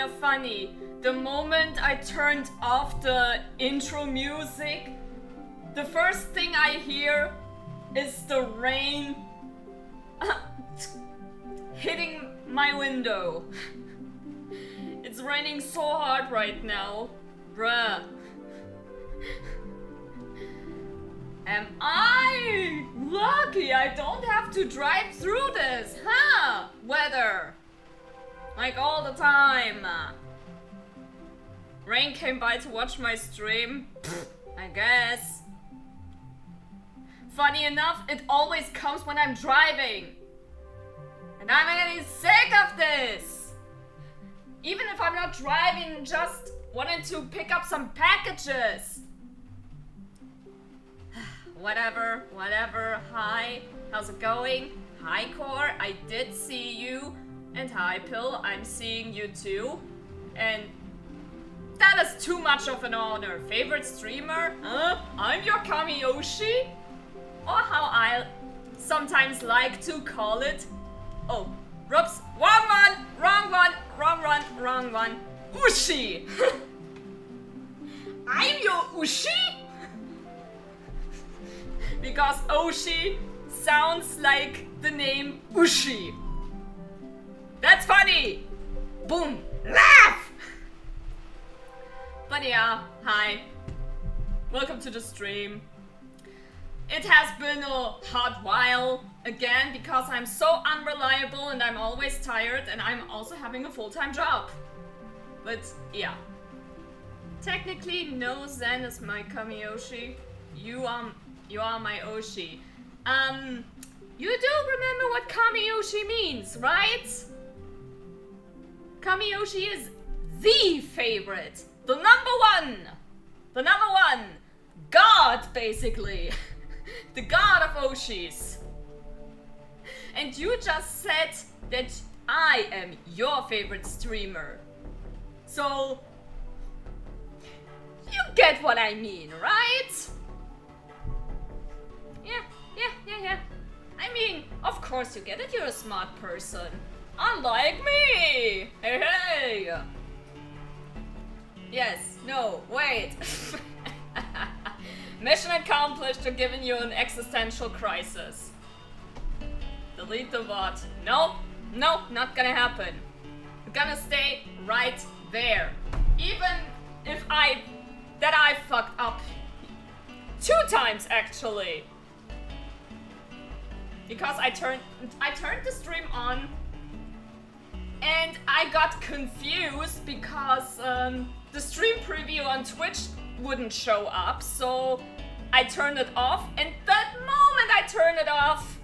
of funny. The moment I turned off the intro music, the first thing I hear is the rain hitting my window. It's raining so hard right now. Bruh. Am I lucky I don't have to drive through this, huh? Weather. Like all the time. Rain came by to watch my stream. I guess. Funny enough, it always comes when I'm driving. And I'm getting sick of this. Even if I'm not driving, just wanted to pick up some packages. Whatever. Hi, how's it going? Hi, Core, I did see you. And hi, Pill, I'm seeing you too. And that is too much of an honor. Favorite streamer? Huh? I'm your Kamiyoshi? Or how I sometimes like to call it. Oh, whoops, wrong one. Ushi! I'm your Ushi? Because Oshi sounds like the name Ushi. That's funny! Boom! Laugh! But yeah, hi. Welcome to the stream. It has been a hot while again because I'm so unreliable and I'm always tired and I'm also having a full-time job. But yeah. Technically, no Zen is my Kamiyoshi. You are my Oshi. You do remember what Kamiyoshi means, right? Kamiyoshi is the favorite. The number one god, basically. The god of Oshis. And you just said that I am your favorite streamer. So, you get what I mean, right? Yeah. I mean, of course you get it, you're a smart person. Unlike me! Hey! Yes, no, wait. Mission accomplished to giving you an existential crisis. Delete the bot. No, not gonna happen. I'm gonna stay right there. Even if I fucked up 2 times actually. Because I turned the stream on and I got confused because the stream preview on Twitch wouldn't show up, so I turned it off, and that moment I turned it off,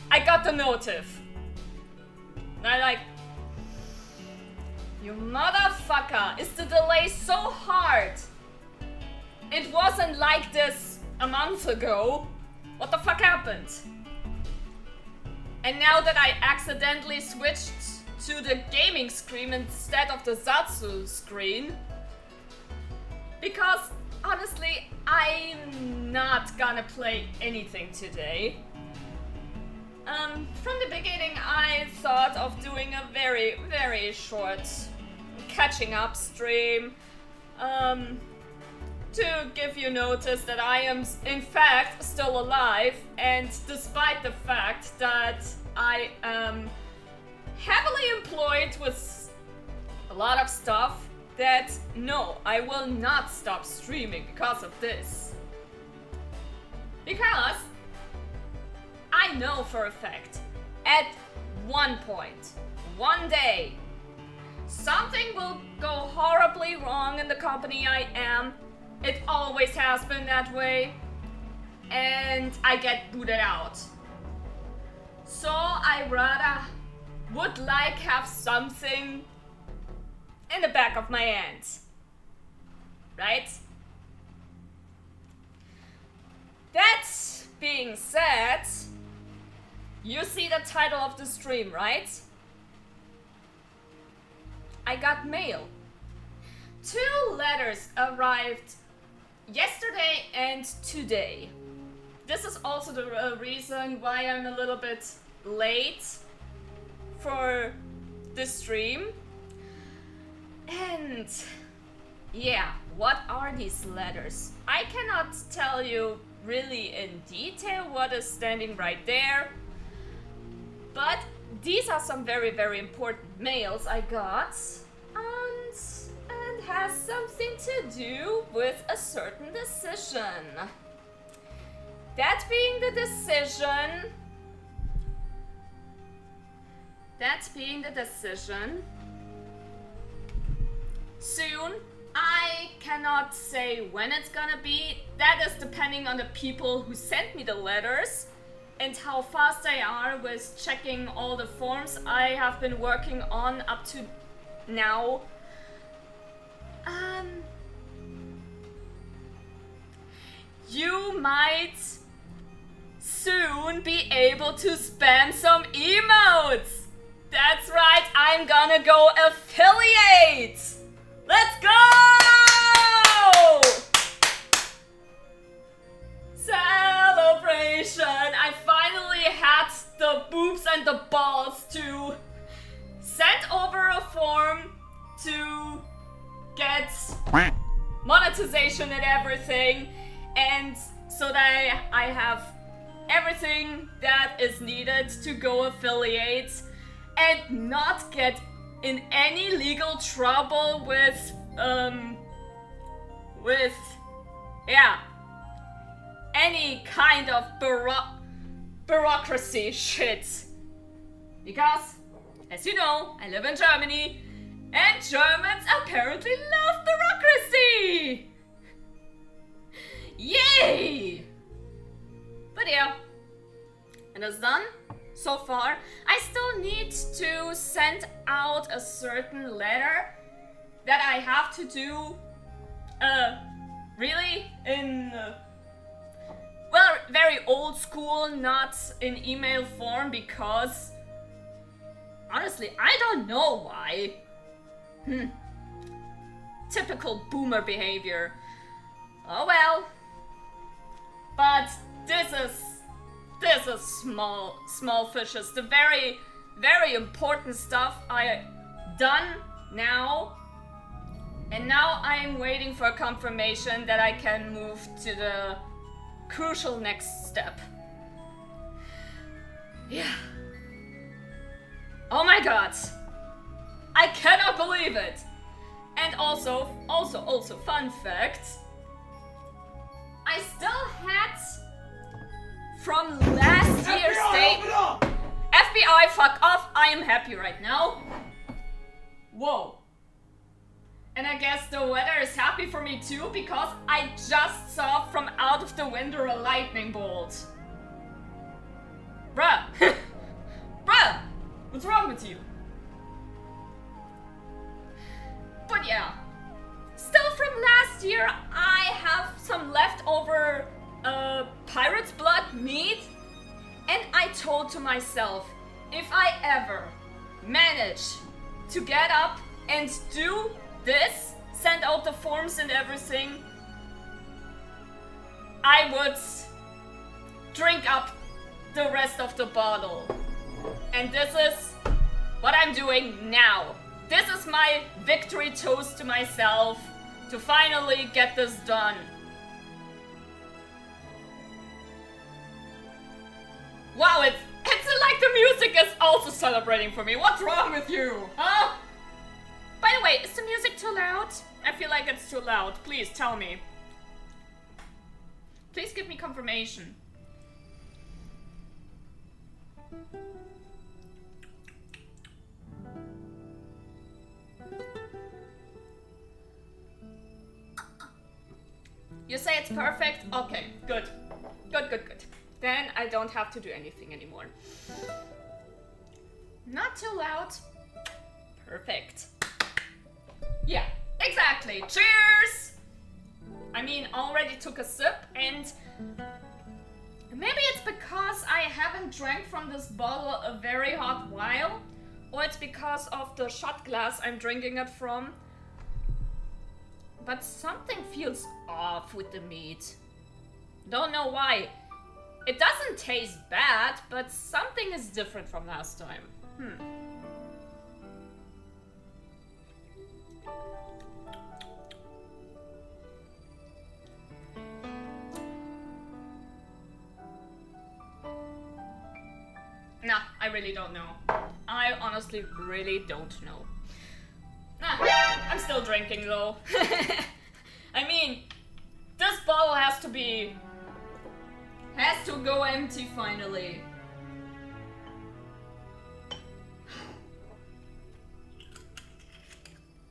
I got the notif. And I like, you motherfucker, is the delay so hard? It wasn't like this a month ago. What the fuck happened? And now that I accidentally switched to the gaming screen instead of the Zatsu screen, because honestly, I'm not gonna play anything today. From the beginning, I thought of doing a very, very short catching up stream to give you notice that I am in fact still alive, and despite the fact that I am heavily employed with a lot of stuff, that no, I will not stop streaming because of this. Because I know for a fact, at one point, one day, something will go horribly wrong in the company I am. It always has been that way. And I get booted out. So I rather would like have something in the back of my hand. Right? That being said, you see the title of the stream, right? I got mail. 2 letters arrived yesterday and today. This is also the reason why I'm a little bit late for this stream. And yeah, what are these letters? I cannot tell you really in detail what is standing right there, but these are some very, very important mails I got, and has something to do with a certain decision. That being the decision, soon. I cannot say when it's gonna be. That is depending on the people who sent me the letters and how fast they are with checking all the forms I have been working on up to now. You might soon be able to spam some emotes. That's right, I'm gonna go affiliate. Let's go! Celebration! I finally had the boobs and the balls to send over a form to get monetization and everything, and so that I have everything that is needed to go affiliate and not get in any legal trouble with any kind of bureaucracy shit. Because, as you know, I live in Germany, and Germans apparently love bureaucracy! Yay! But yeah, it is done. So far, I still need to send out a certain letter that I have to do, really in, well, very old school, not in email form, because honestly, I don't know why. Typical boomer behavior. Oh well. But this is small fishes. The very, very important stuff I done now. And now I'm waiting for confirmation that I can move to the crucial next step. Yeah. Oh my god. I cannot believe it. And also, fun fact. I still had from last year's day. FBI, fuck off. I am happy right now. Whoa. And I guess the weather is happy for me too, because I just saw from out of the window a lightning bolt. Bruh. Bruh. What's wrong with you? But yeah. Still from last year, I have some leftover pirate's blood meat, and I told to myself, if I ever manage to get up and do this, send out the forms and everything, I would drink up the rest of the bottle. And this is what I'm doing now. This is my victory toast to myself to finally get this done. Wow, it's like the music is also celebrating for me. What's wrong with you, huh? By the way, is the music too loud? I feel like it's too loud. Please tell me. Please give me confirmation. You say it's perfect? Okay, good. Good. Then I don't have to do anything anymore. Not too loud. Perfect. Yeah, exactly. Cheers! I mean, already took a sip, and maybe it's because I haven't drank from this bottle a very hot while, or it's because of the shot glass I'm drinking it from. But something feels off with the meat. Don't know why. It doesn't taste bad, but something is different from last time. I really don't know. I honestly really don't know. I'm still drinking though. I mean, this bottle has to go empty finally.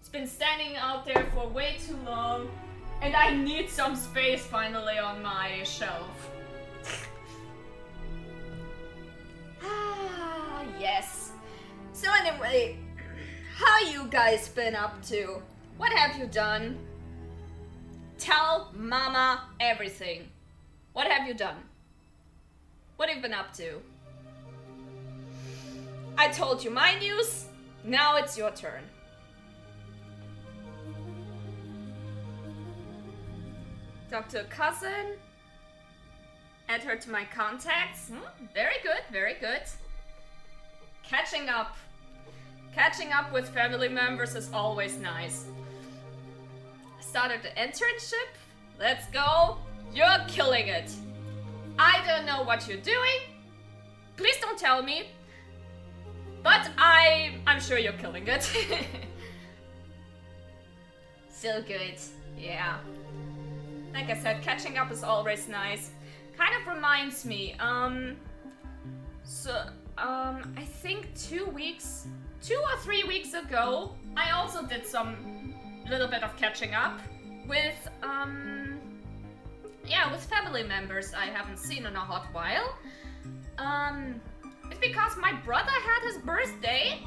It's been standing out there for way too long, and I need some space finally on my shelf. Yes. So anyway, how you guys been up to? What have you done? Tell Mama everything. What have you done? What have you been up to? I told you my news, now it's your turn. Talk to a cousin. Add her to my contacts. Very good, very good. Catching up. Catching up with family members is always nice. Started the internship. Let's go. You're killing it. I don't know what you're doing. Please don't tell me. But I'm sure you're killing it. So good. Yeah. Like I said, catching up is always nice. Kind of reminds me, I think 2 or 3 weeks ago, I also did some little bit of catching up with, with family members I haven't seen in a hot while. It's because my brother had his birthday,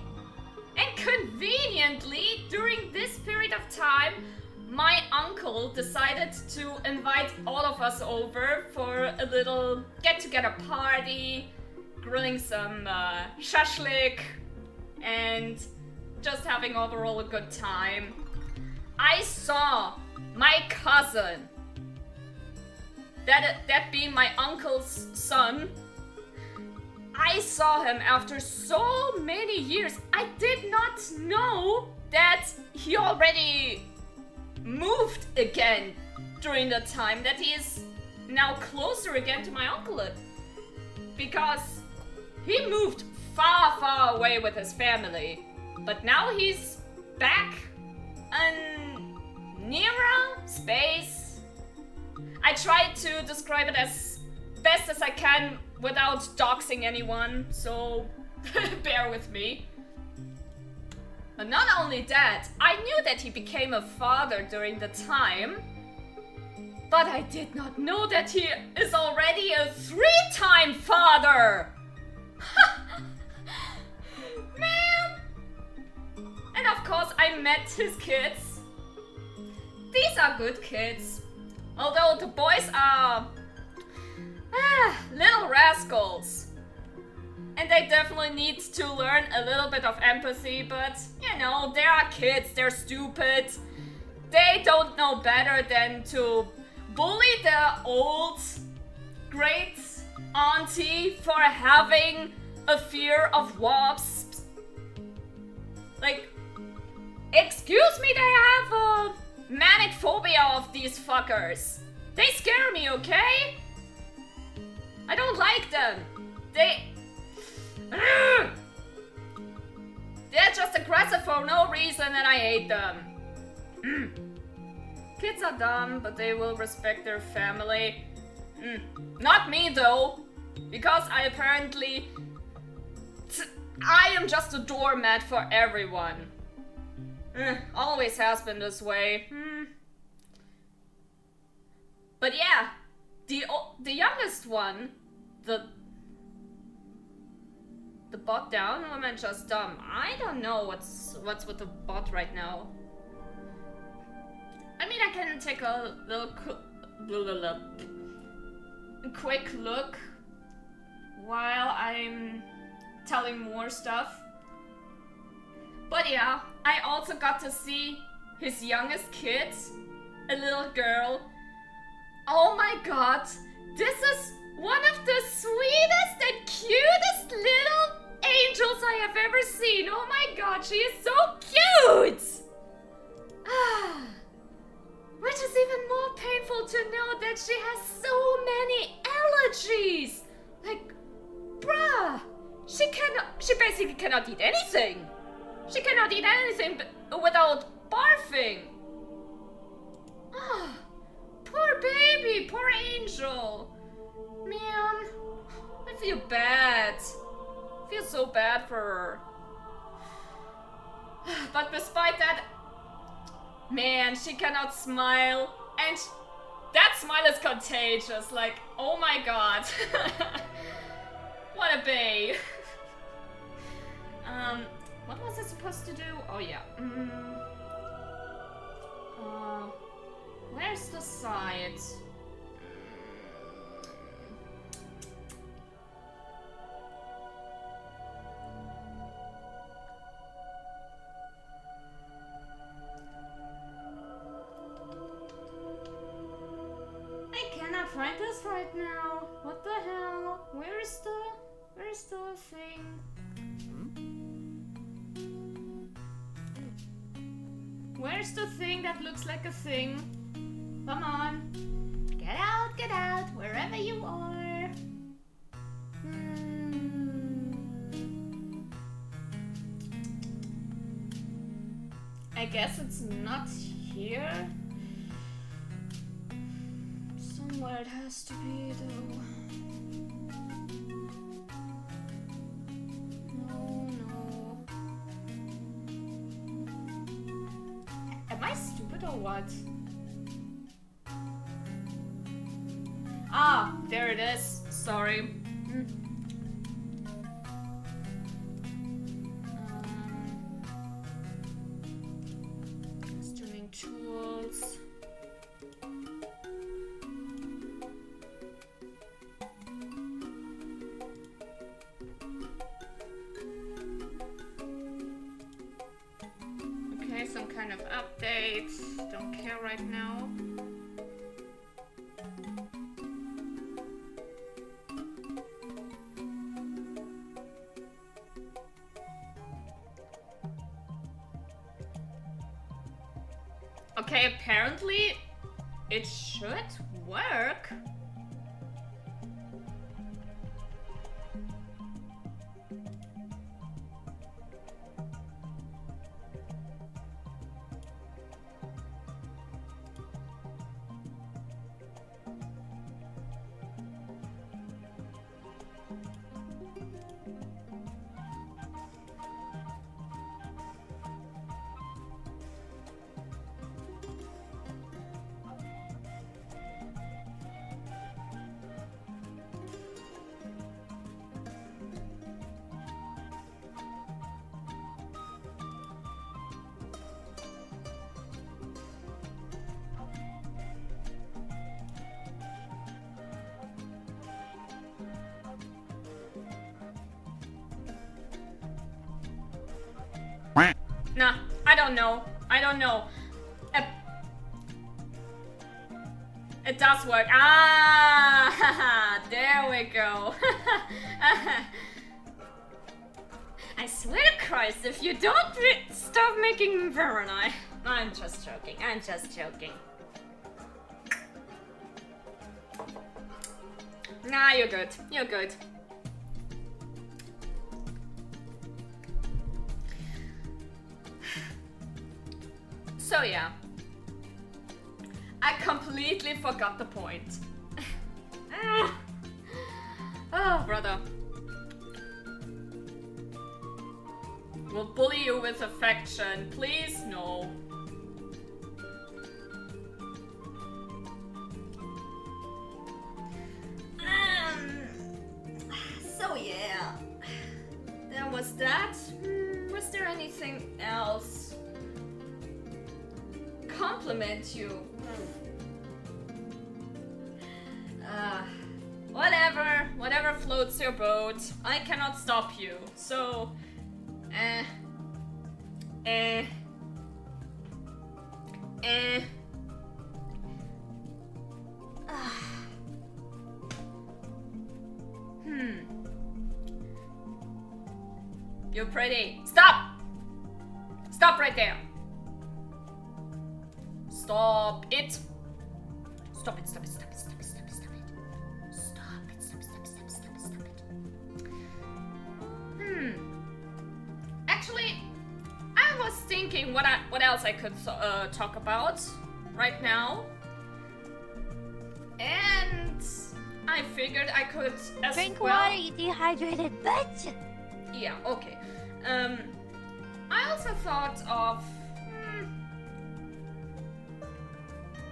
and conveniently, during this period of time, my uncle decided to invite all of us over for a little get-together party, grilling some shashlik, and just having overall a good time. I saw my cousin, that being my uncle's son, I saw him after so many years. I did not know that he already moved again during the time, that he is now closer again to my uncle, because he moved far away with his family, but now he's back in nearer space. I tried to describe it as best as I can without doxing anyone, so bear with me. But not only that, I knew that he became a father during the time, but I did not know that he is already a 3-time father! Man! And of course I met his kids. These are good kids. Although the boys are little rascals. And they definitely need to learn a little bit of empathy, but you know, they are kids, they're stupid. They don't know better than to bully the old great auntie for having a fear of wasps. Like, excuse me, they have a manic phobia of these fuckers. They scare me, okay? I don't like them. They're just aggressive for no reason and I hate them. Kids are dumb, but they will respect their family. Not me though, because I am just a doormat for everyone. Always has been this way. But yeah, the youngest one, the bot down woman just dumb. I don't know what's with the bot right now. I mean, I can take a quick look while I'm telling more stuff. But yeah, I also got to see his youngest kid, a little girl. Oh my god, this is one of the sweetest and cutest little angels I have ever seen. Oh my god, she is so cute! Which is even more painful to know that she has so many allergies. Like, bruh, she She basically cannot eat anything. She cannot eat anything without barfing. Oh, poor baby, poor angel. Man, I feel bad. I feel so bad for her. But despite that, man, she cannot smile. And that smile is contagious. Like, oh my god. What a babe. What was I supposed to do? Oh yeah. Where's the side? I cannot find this right now. What the hell? Where's the thing? Where's the thing that looks like a thing? Come on. Get out, wherever you are. I guess it's not here. Somewhere it has to be, though. No. Am I stupid or what? Ah, there it is. Sorry. Streaming tools. Okay, some kind of update. Don't care right now. Okay, apparently it should work. Nah, I don't know. It does work. Ah, there we go. I swear to Christ, if you don't stop making me paranoid. I'm just joking. Nah, you're good. So yeah, I completely forgot the point. Oh, brother. We'll bully you with affection. Please, no. So yeah, there was that. Was there anything else? Compliment you. Whatever floats your boat. I cannot stop you. So, You're pretty. Stop! Stop right there. Stop it. Stop it. thinking what else I could talk about right now. And I figured I could as Drink well... water, you dehydrated bitch! Yeah, okay. I also thought of...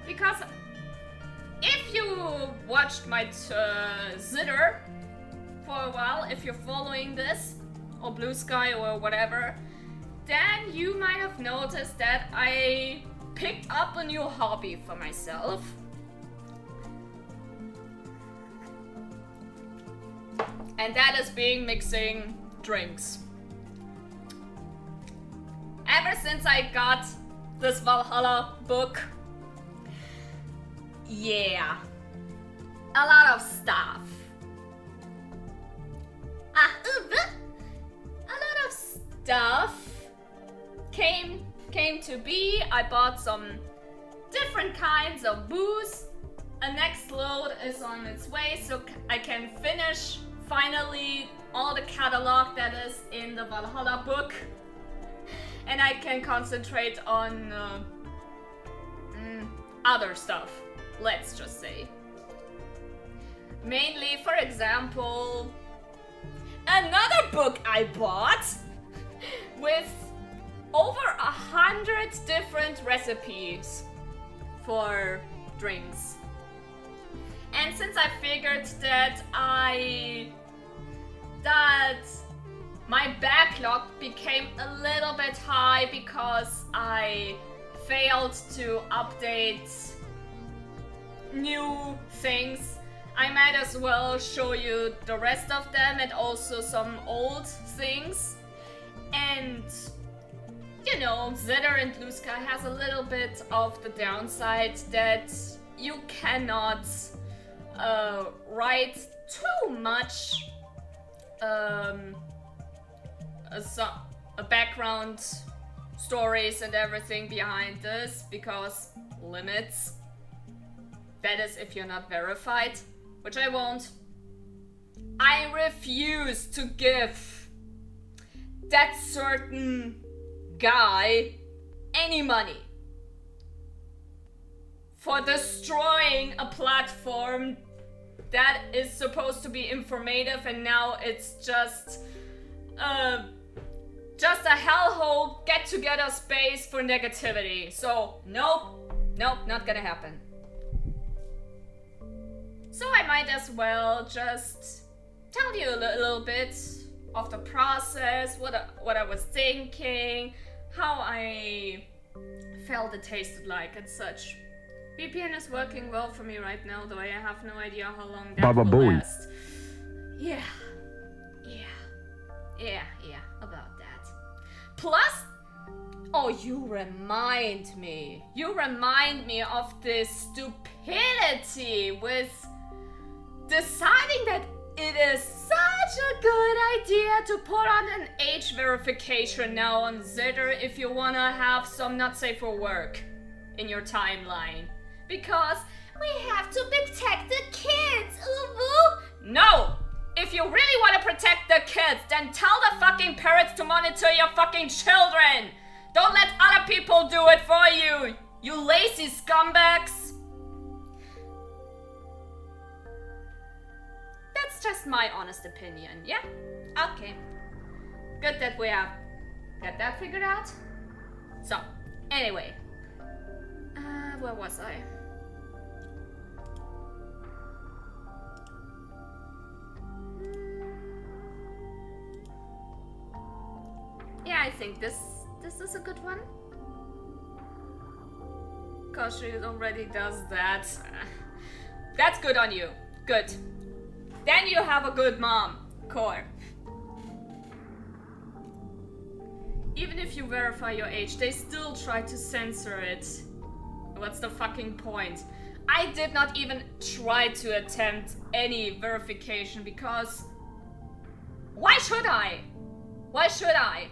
because if you watched my Zitter for a while, if you're following this, or Blue Sky or whatever, then you might have noticed that I picked up a new hobby for myself. And that is mixing drinks. Ever since I got this Valhalla book, yeah, a lot of stuff. A lot of stuff came to be. I bought some different kinds of booze. A next load is on its way, so I can finish finally all the catalog that is in the Valhalla book, and I can concentrate on other stuff, let's just say. Mainly, for example, another book I bought with over 100 different recipes for drinks. And since I figured that my backlog became a little bit high because I failed to update new things, I might as well show you the rest of them and also some old things. And you know, Zitter and Blue Sky has a little bit of the downside that you cannot write too much background stories and everything behind this because limits. That is if you're not verified, which I won't. I refuse to give that certain guy any money for destroying a platform that is supposed to be informative, and now it's just a hellhole get-together space for negativity. So nope, not gonna happen. So I might as well just tell you a little bit of the process, what I was thinking, how I felt it tasted like and such. VPN is working well for me right now, though I have no idea how long that will last. Yeah, about that. Plus, oh, you remind me of this stupidity with deciding that it is such a good idea to put on an age verification now on Zitter if you wanna have some not safe for work in your timeline. Because we have to protect the kids, uwu! No! If you really want to protect the kids, then tell the fucking parents to monitor your fucking children! Don't let other people do it for you, you lazy scumbags! That's just my honest opinion, yeah? Okay. Good that we have got that figured out. So, anyway. Where was I? Yeah, I think this is a good one. Cause she already does that. That's good on you. Good. Then you have a good mom, Core. Even if you verify your age, they still try to censor it. What's the fucking point? I did not even try to attempt any verification because... Why should I? Why should I?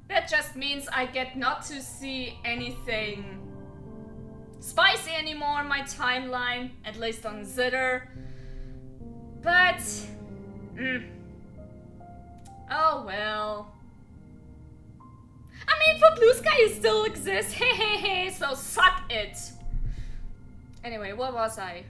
That just means I get not to see anything spicy anymore on my timeline, at least on Zitter. But... oh well. I mean, for Blue Sky it still exists. Hehehe, so suck it. Anyway, what was I?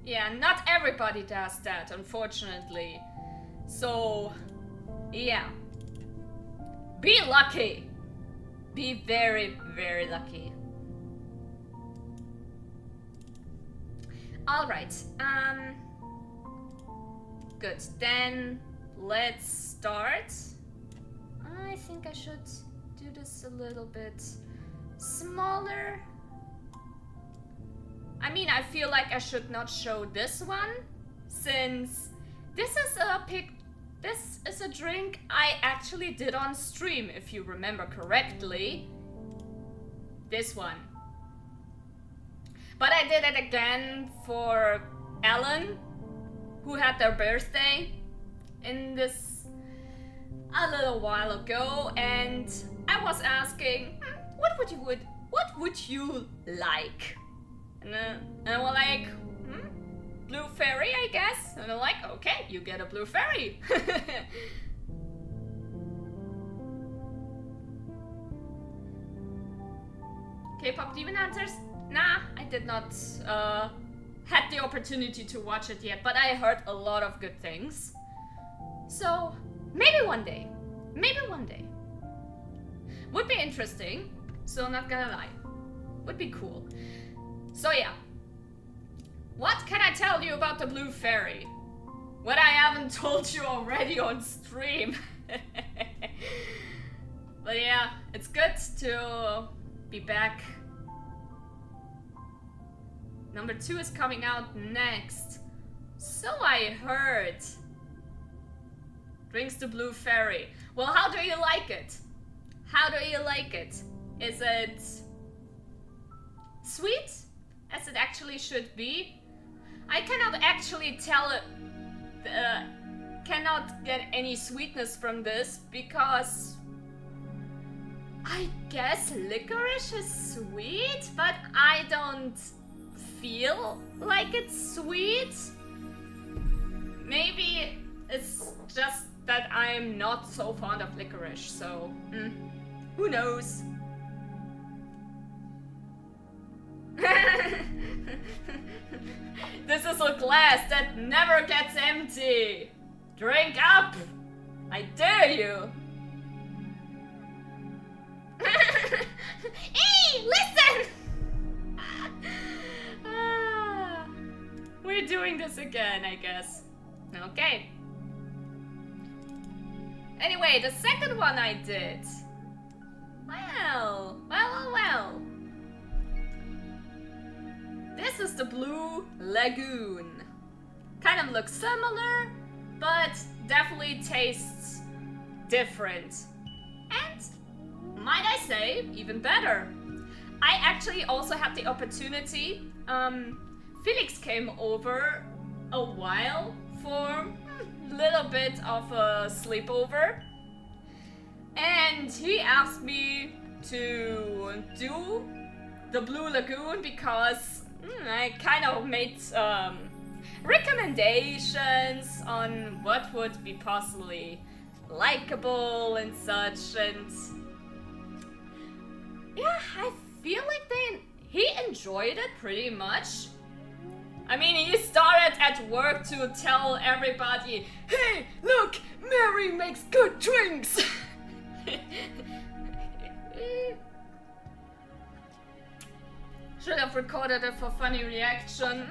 Yeah, not everybody does that, unfortunately. So, yeah. Be lucky. Be very, very lucky. Alright, good. Then, let's start. I think I should do this a little bit smaller. I mean, I feel like I should not show this one, since this is a drink I actually did on stream, if you remember correctly. This one. But I did it again for Ellen, who had their birthday in this a little while ago, and I was asking, what would you like? And they were like, blue fairy, I guess. And I'm like, okay, you get a blue fairy. K-pop Demon Hunters? Nah, I did not had the opportunity to watch it yet, but I heard a lot of good things. So, maybe one day. Maybe one day. Would be interesting, so not gonna lie. Would be cool. So yeah. What can I tell you about the blue fairy? What I haven't told you already on stream. But yeah, it's good to be back. Number 2 is coming out next. So I heard. Drinks the blue fairy. Well, how do you like it? How do you like it? Is it sweet, as it actually should be? I cannot actually tell it. Cannot get any sweetness from this because I guess licorice is sweet, but I don't feel like it's sweet. Maybe it's just that I'm not so fond of licorice, so who knows? This is a glass that never gets empty. Drink up! I dare you! Hey, listen! We're doing this again, I guess. Okay. Anyway, the second one I did. Well. This is the Blue Lagoon. Kind of looks similar, but definitely tastes different. And, might I say, even better. I actually also had the opportunity, Felix came over a while for a little bit of a sleepover. And he asked me to do the Blue Lagoon because I kind of made recommendations on what would be possibly likable and such, and yeah, I feel like he enjoyed it pretty much. I mean, he started at work to tell everybody, hey, look, Mary makes good drinks! Should have recorded it for funny reaction.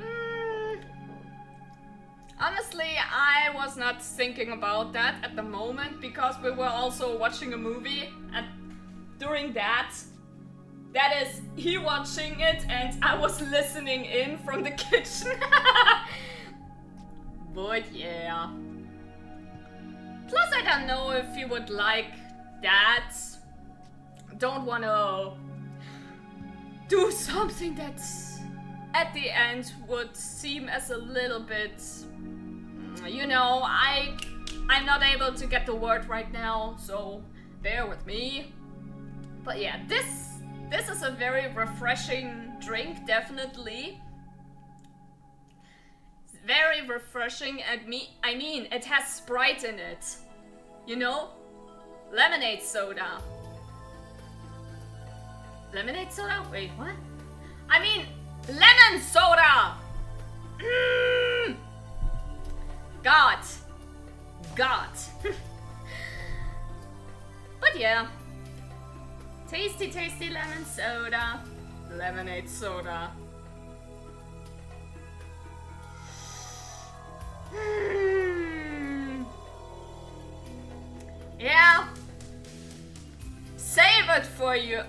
Honestly, I was not thinking about that at the moment because we were also watching a movie during that. That is, he watching it and I was listening in from the kitchen. But yeah. Plus I don't know if he would like that. Don't wanna do something that at the end would seem as a little bit, you know, I'm not able to get the word right now, so bear with me. But yeah, this is a very refreshing drink, definitely. Very refreshing. I mean, it has Sprite in it. You know? Lemonade soda. Lemonade soda? Wait, what? I mean, lemon soda! God. But yeah. Tasty, tasty lemon soda. Lemonade soda. Yeah. Save it for you.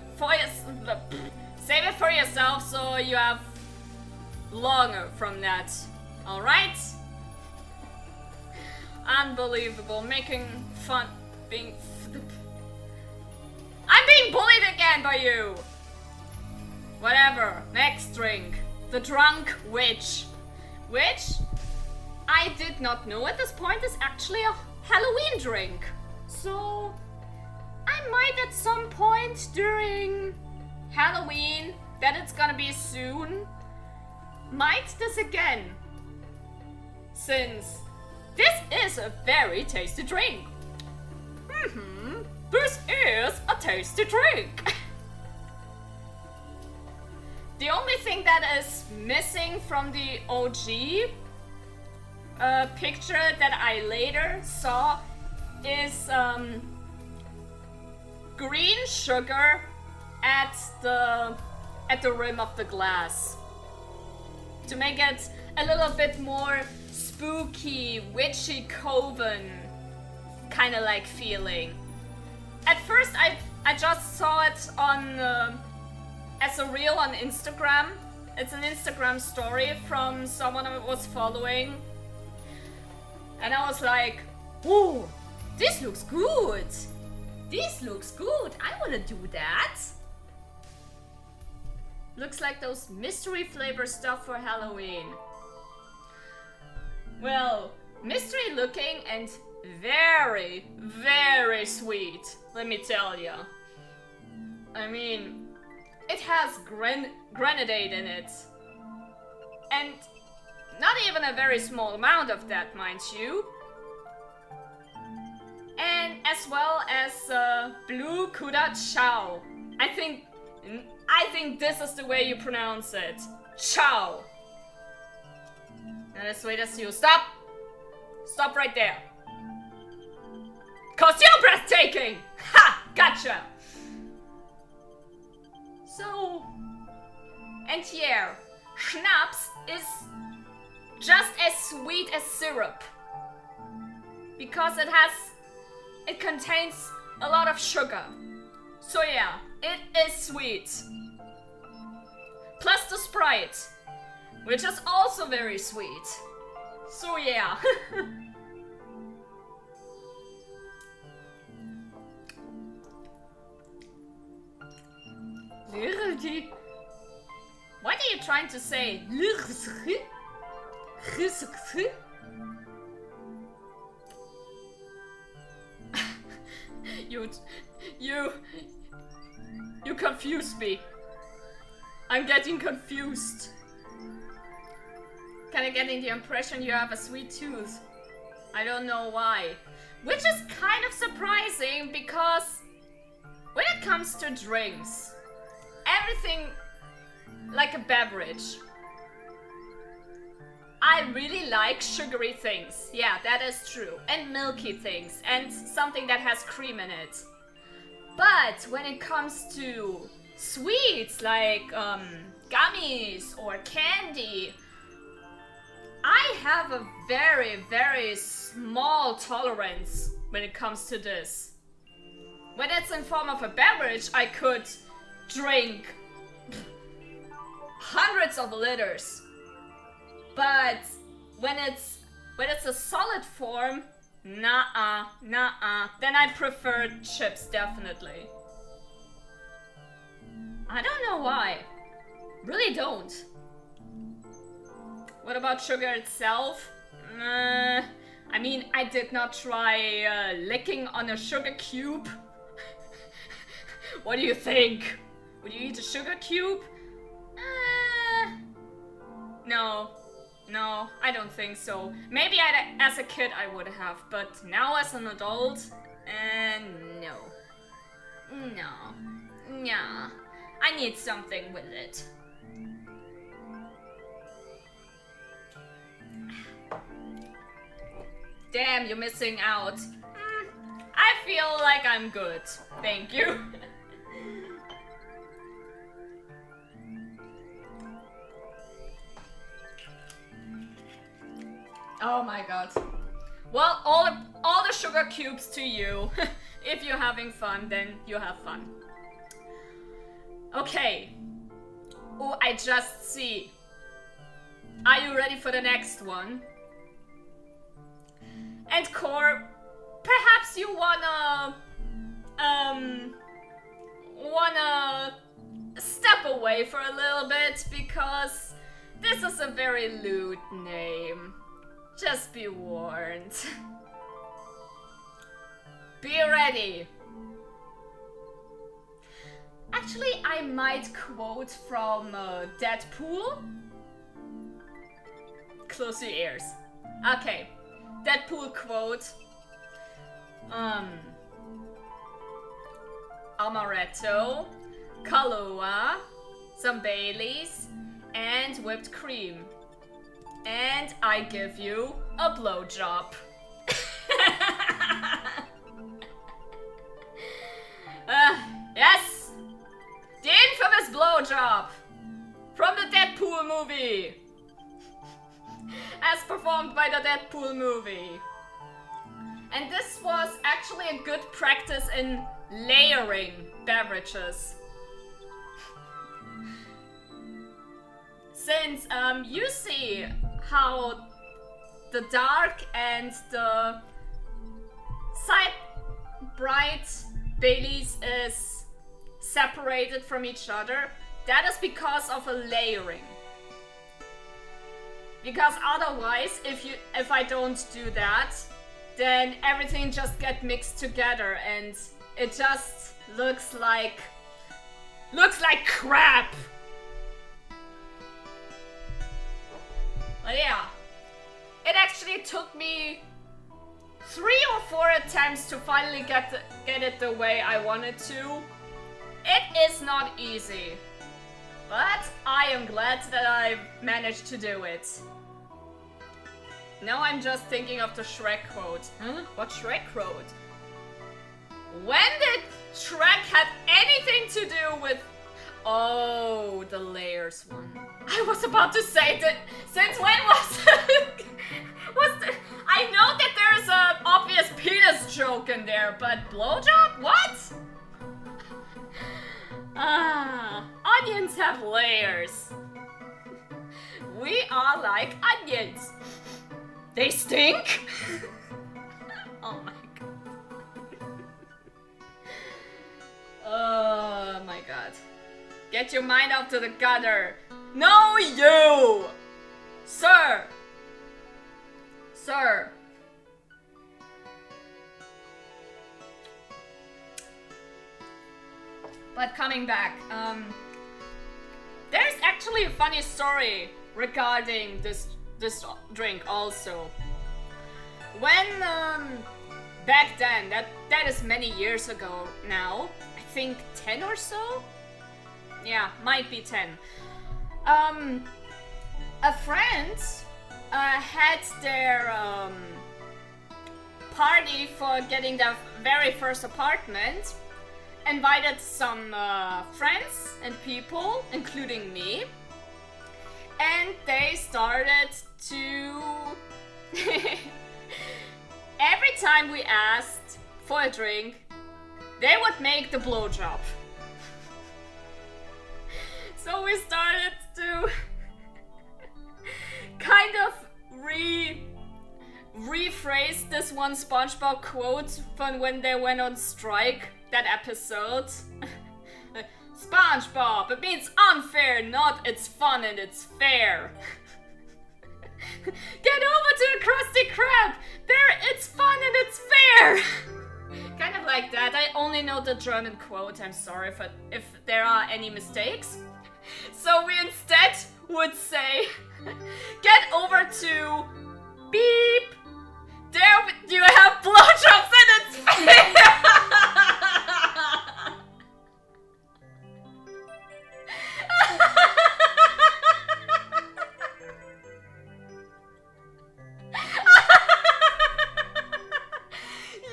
Save it for yourself so you have longer from that. Alright? Unbelievable. Making fun. I'm being bullied again by you! Whatever. Next drink. The Drunk Witch. Which I did not know at this point is actually a Halloween drink. So I might at some point during Halloween, that it's gonna be soon, might this again. Since this is a very tasty drink. This is a tasty drink. The only thing that is missing from the OG picture that I later saw is green sugar at the rim of the glass to make it a little bit more spooky, witchy coven kind of like feeling. At first I just saw it on as a reel on Instagram. It's an Instagram story from someone I was following, and I was like, "Ooh, this looks good. This looks good. I want to do that." Looks like those mystery flavor stuff for Halloween. Well, mystery looking and very, very sweet, let me tell ya. I mean, it has grenadine in it. And not even a very small amount of that, mind you. And as well as blue kuda chow. I think this is the way you pronounce it. Chow. Not as sweet as you. Stop! Stop right there. Cause you're breathtaking! Ha! Gotcha! So... And yeah, schnapps is just as sweet as syrup. Because it contains a lot of sugar. So yeah, it is sweet. Plus the Sprite, which is also very sweet. So yeah. What are you trying to say? You confused me. I'm getting confused. Kinda getting the impression you have a sweet tooth. I don't know why. Which is kind of surprising because when it comes to drinks, everything like a beverage, I really like sugary things. Yeah, that is true. And milky things. And something that has cream in it. But when it comes to sweets like gummies or candy, I have a very, very small tolerance when it comes to this. When it's in form of a beverage, I could drink hundreds of liters. But when it's a solid form, nah. Then I prefer chips, definitely. I don't know why. Really don't. What about sugar itself? I mean, I did not try licking on a sugar cube. What do you think? Would you eat a sugar cube? No, I don't think so. Maybe as a kid I would have, but now as an adult, no. I need something with it. Damn, you're missing out. I feel like I'm good. Thank you. Oh my god. Well, all the sugar cubes to you. If you're having fun, then you have fun. Okay. Oh, I just see. Are you ready for the next one? And Core, perhaps you wanna step away for a little bit, because this is a very lewd name. Just be warned. Be ready. Actually, I might quote from Deadpool. Close your ears. Okay. Deadpool quote. Amaretto, Kahlua, some Baileys, and whipped cream. And I give you a blowjob. Yes! The infamous blowjob from the Deadpool movie. As performed by the Deadpool movie. And this was actually a good practice in layering beverages. Since you see how the dark and the side bright Baileys is separated from each other, that is because of a layering. Because otherwise, if I don't do that, then everything just gets mixed together and it just looks like crap. But yeah, it actually took me 3 or 4 attempts to finally get it the way I wanted to. It is not easy, but I am glad that I managed to do it. Now I'm just thinking of the Shrek quote. Huh? What Shrek quote? When did Shrek have anything to do with... Oh, the layers one. I was about to say that. Since when was I know that there's an obvious penis joke in there, but blowjob? What? Onions have layers. We are like onions. They stink? Oh my god. Oh my god. Get your mind out to the gutter. No, you! Sir! Sir! But coming back, there's actually a funny story regarding this drink also. When, back then, that is many years ago now, I think 10 or so? Yeah, might be 10. A friend had their party for getting their very first apartment, invited some friends and people, including me, and they started to... Every time we asked for a drink, they would make the blowjob. So we started to kind of rephrase this one SpongeBob quote from when they went on strike, that episode. SpongeBob, it means unfair, not it's fun and it's fair. Get over to the Krusty Krab! There, it's fun and it's fair! Kind of like that. I only know the German quote, I'm sorry if there are any mistakes. So we instead would say, Get over to beep. There you have blowjobs in its face.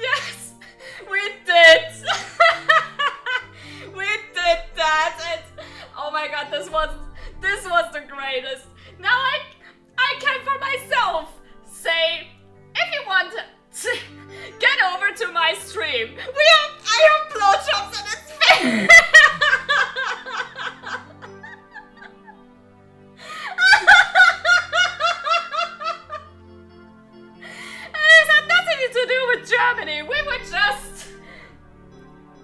Yes, we did. We did that. And oh my god, this was the greatest. Now I can for myself say, if you want to get over to my stream, I have blowjobs in its face. It had nothing to do with Germany. We were just,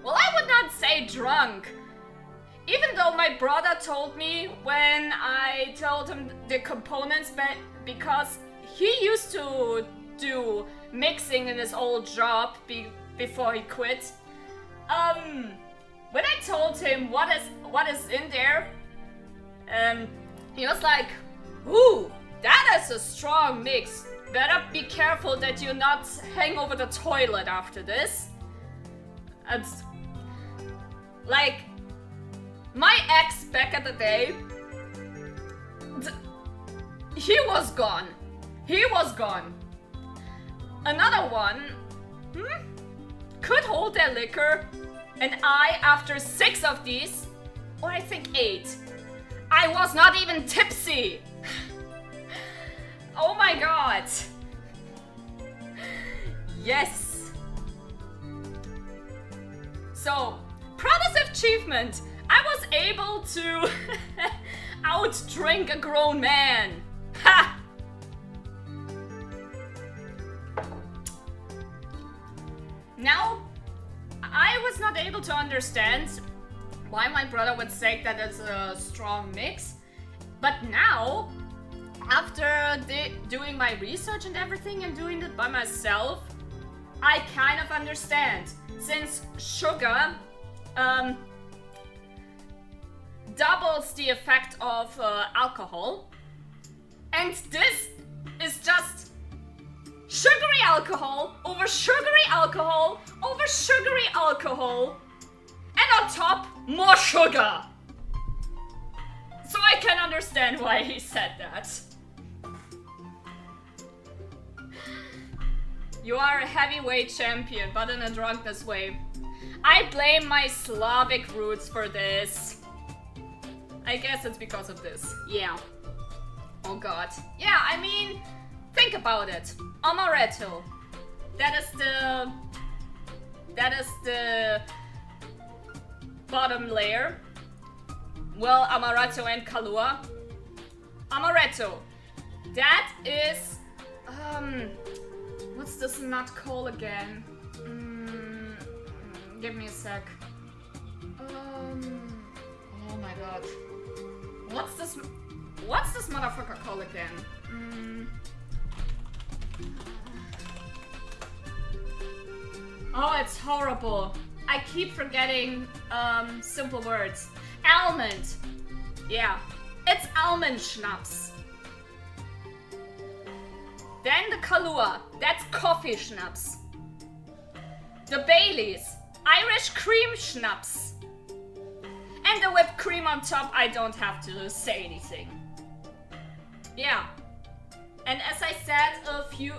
well, I would not say drunk. Even though my brother told me when I told him the components, because he used to do mixing in his old job before he quit. When I told him what is in there, he was like, "Ooh, that is a strong mix. Better be careful that you not hang over the toilet after this." And like, my ex back at the day, he was gone. He was gone. Another one could hold their liquor, and I, after 6 of these, or I think 8, I was not even tipsy. Oh my god. Yes. So, proudest achievement. I was able to outdrink a grown man. Ha! Now, I was not able to understand why my brother would say that it's a strong mix. But now, after doing my research and everything and doing it by myself, I kind of understand. Since sugar doubles the effect of alcohol, and this is just sugary alcohol over sugary alcohol over sugary alcohol, and on top, more sugar. So I can understand why he said that. You are a heavyweight champion, but in a drunkenness way. I blame my Slavic roots for this. I guess it's because of this. Yeah. Oh god. Yeah, I mean, think about it. Amaretto. That is the bottom layer. Well, Amaretto and Kahlua. Amaretto. That is what's this nut called again? Give me a sec. Oh my god. What's this motherfucker called again? Oh, it's horrible. I keep forgetting simple words. Almond. Yeah, it's almond schnapps. Then the Kahlua. That's coffee schnapps. The Baileys. Irish cream schnapps. And the whipped cream on top, I don't have to say anything. Yeah. And as I said a few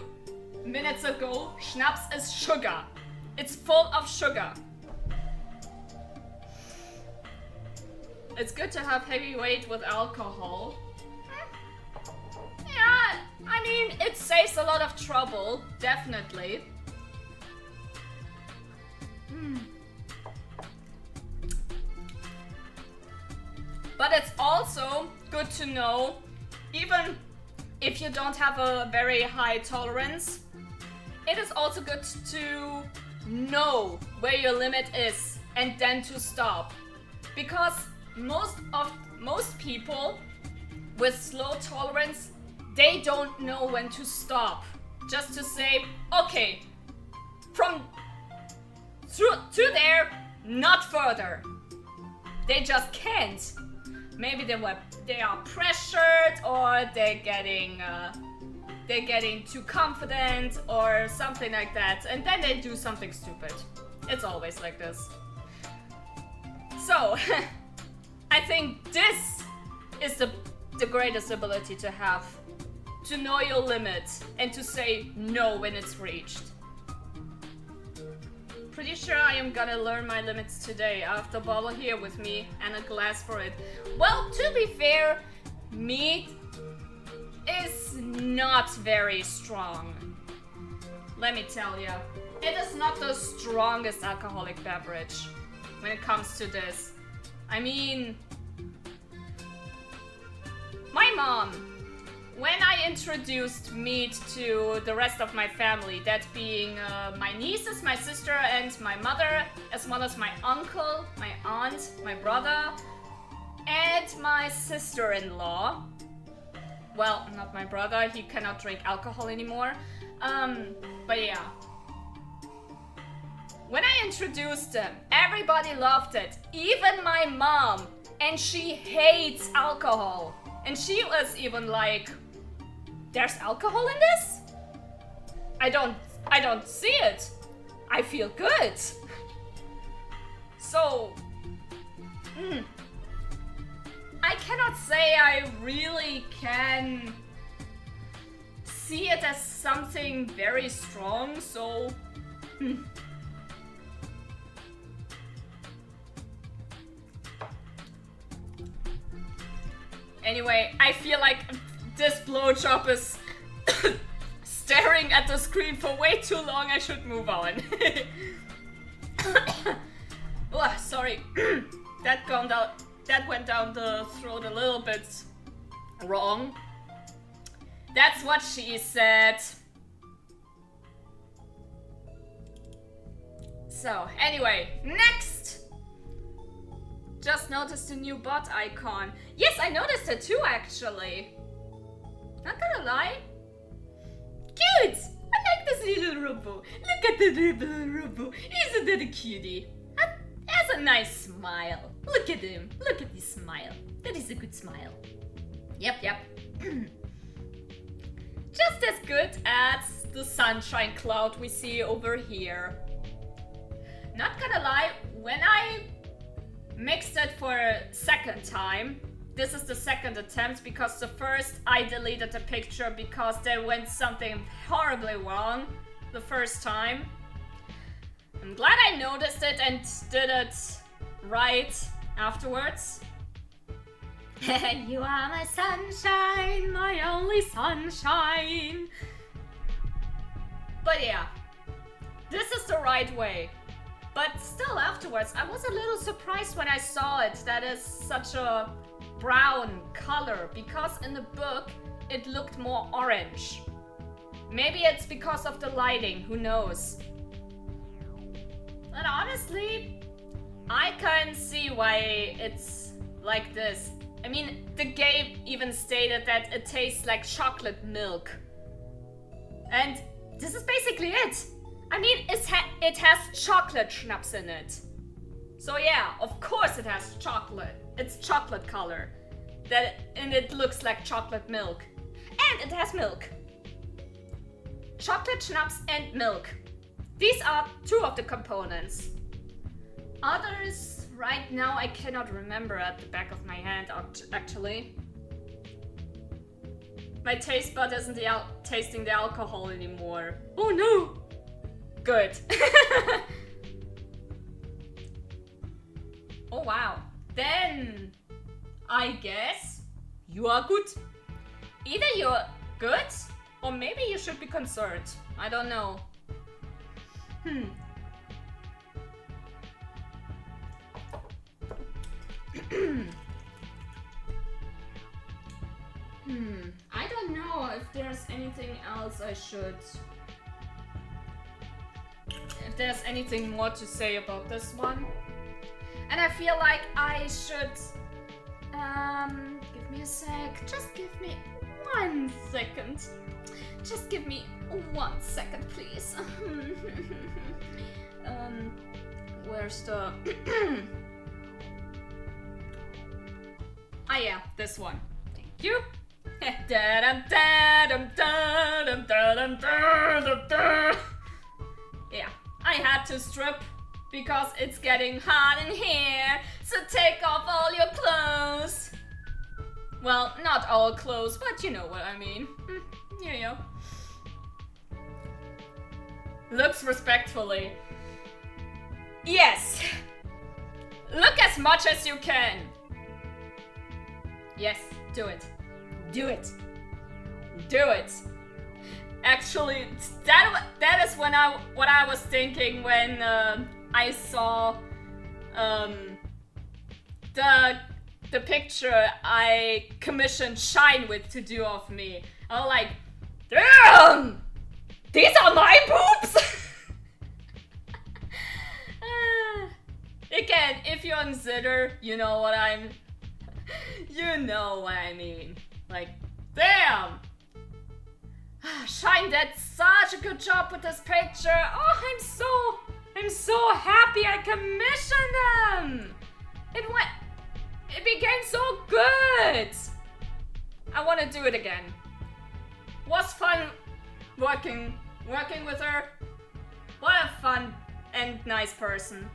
minutes ago, schnapps is sugar. It's full of sugar. It's good to have heavyweight with alcohol. Yeah, I mean, it saves a lot of trouble, definitely. But it's also good to know, even if you don't have a very high tolerance, it is also good to know where your limit is and then to stop. Because most people with slow tolerance, they don't know when to stop. Just to say, okay, from to there, not further. They just can't. Maybe they are pressured, or they're getting too confident or something like that, and then they do something stupid. It's always like this. So, I think this is the greatest ability to have. To know your limits and to say no when it's reached. Pretty sure I am gonna learn my limits today. I have the bottle here with me and a glass for it. Well, to be fair, meat is not very strong. Let me tell you, it is not the strongest alcoholic beverage when it comes to this. I mean, my mom, when I introduced meat to the rest of my family, that being my nieces, my sister, and my mother, as well as my uncle, my aunt, my brother, and my sister-in-law. Well, not my brother, he cannot drink alcohol anymore. But yeah. When I introduced them, everybody loved it, even my mom, and she hates alcohol. And she was even like, there's alcohol in this? I don't see it. I feel good. So, I cannot say I really can see it as something very strong, so Anyway, I feel like this blowjob is staring at the screen for way too long. I should move on. Oh, sorry. That went down the throat a little bit wrong. That's what she said. So, anyway, next! Just noticed the new bot icon. Yes, I noticed it too, actually. Not gonna lie. Cute! I like this little robot. Look at the little robot. Isn't that a cutie? Has a nice smile. Look at him. Look at his smile. That is a good smile. Yep. Just as good as the sunshine cloud we see over here. Not gonna lie, when I mixed it for a second time, this is the second attempt because the first I deleted the picture because there went something horribly wrong the first time. I'm glad I noticed it and did it right afterwards. You are my sunshine, my only sunshine. But yeah, this is the right way. But still afterwards, I was a little surprised when I saw it that is such a brown color, because in the book it looked more orange. Maybe it's because of the lighting, who knows. But honestly, I can't see why it's like this. I mean, the game even stated that it tastes like chocolate milk. And this is basically it. I mean, it has chocolate schnapps in it. So yeah, of course it has chocolate. It's chocolate color. And it looks like chocolate milk. And it has milk. Chocolate schnapps and milk. These are two of the components. Others, right now, I cannot remember at the back of my hand, actually. My taste bud isn't tasting the alcohol anymore. Oh no! Good. Oh wow. Then, I guess you are good. Either you're good, or maybe you should be concerned. I don't know. I don't know if there's anything else I should... If there's anything more to say about this one. And I feel like I should... give me a sec. Just give me 1 second. Just give me 1 second, please. Where's the... Ah, yeah, this one. Thank you. Yeah, I had to strip because it's getting hot in here, so take off all your clothes. Well, not all clothes, but you know what I mean. Yeah. Looks respectfully. Yes. Look as much as you can. Yes, do it. Do it. Do it. Actually, that is what I was thinking when I saw the picture I commissioned Shine with to do of me. I was like, damn! These are my boobs! Again, if you're on Zitter, you know what I mean. Like, damn! Shine did such a good job with this picture. Oh, I'm so happy I commissioned them. It became so good. I want to do it again. Was fun working with her. What a fun and nice person.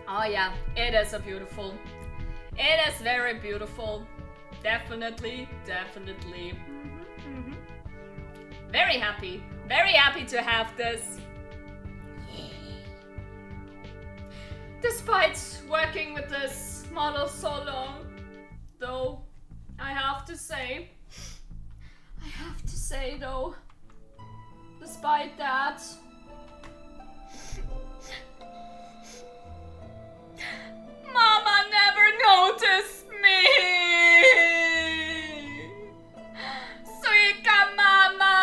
Oh yeah, it is beautiful. It is very beautiful. Definitely. Very happy to have this. Despite working with this model so long, though, I have to say though, despite that, Mama never noticed me. Suika Mama.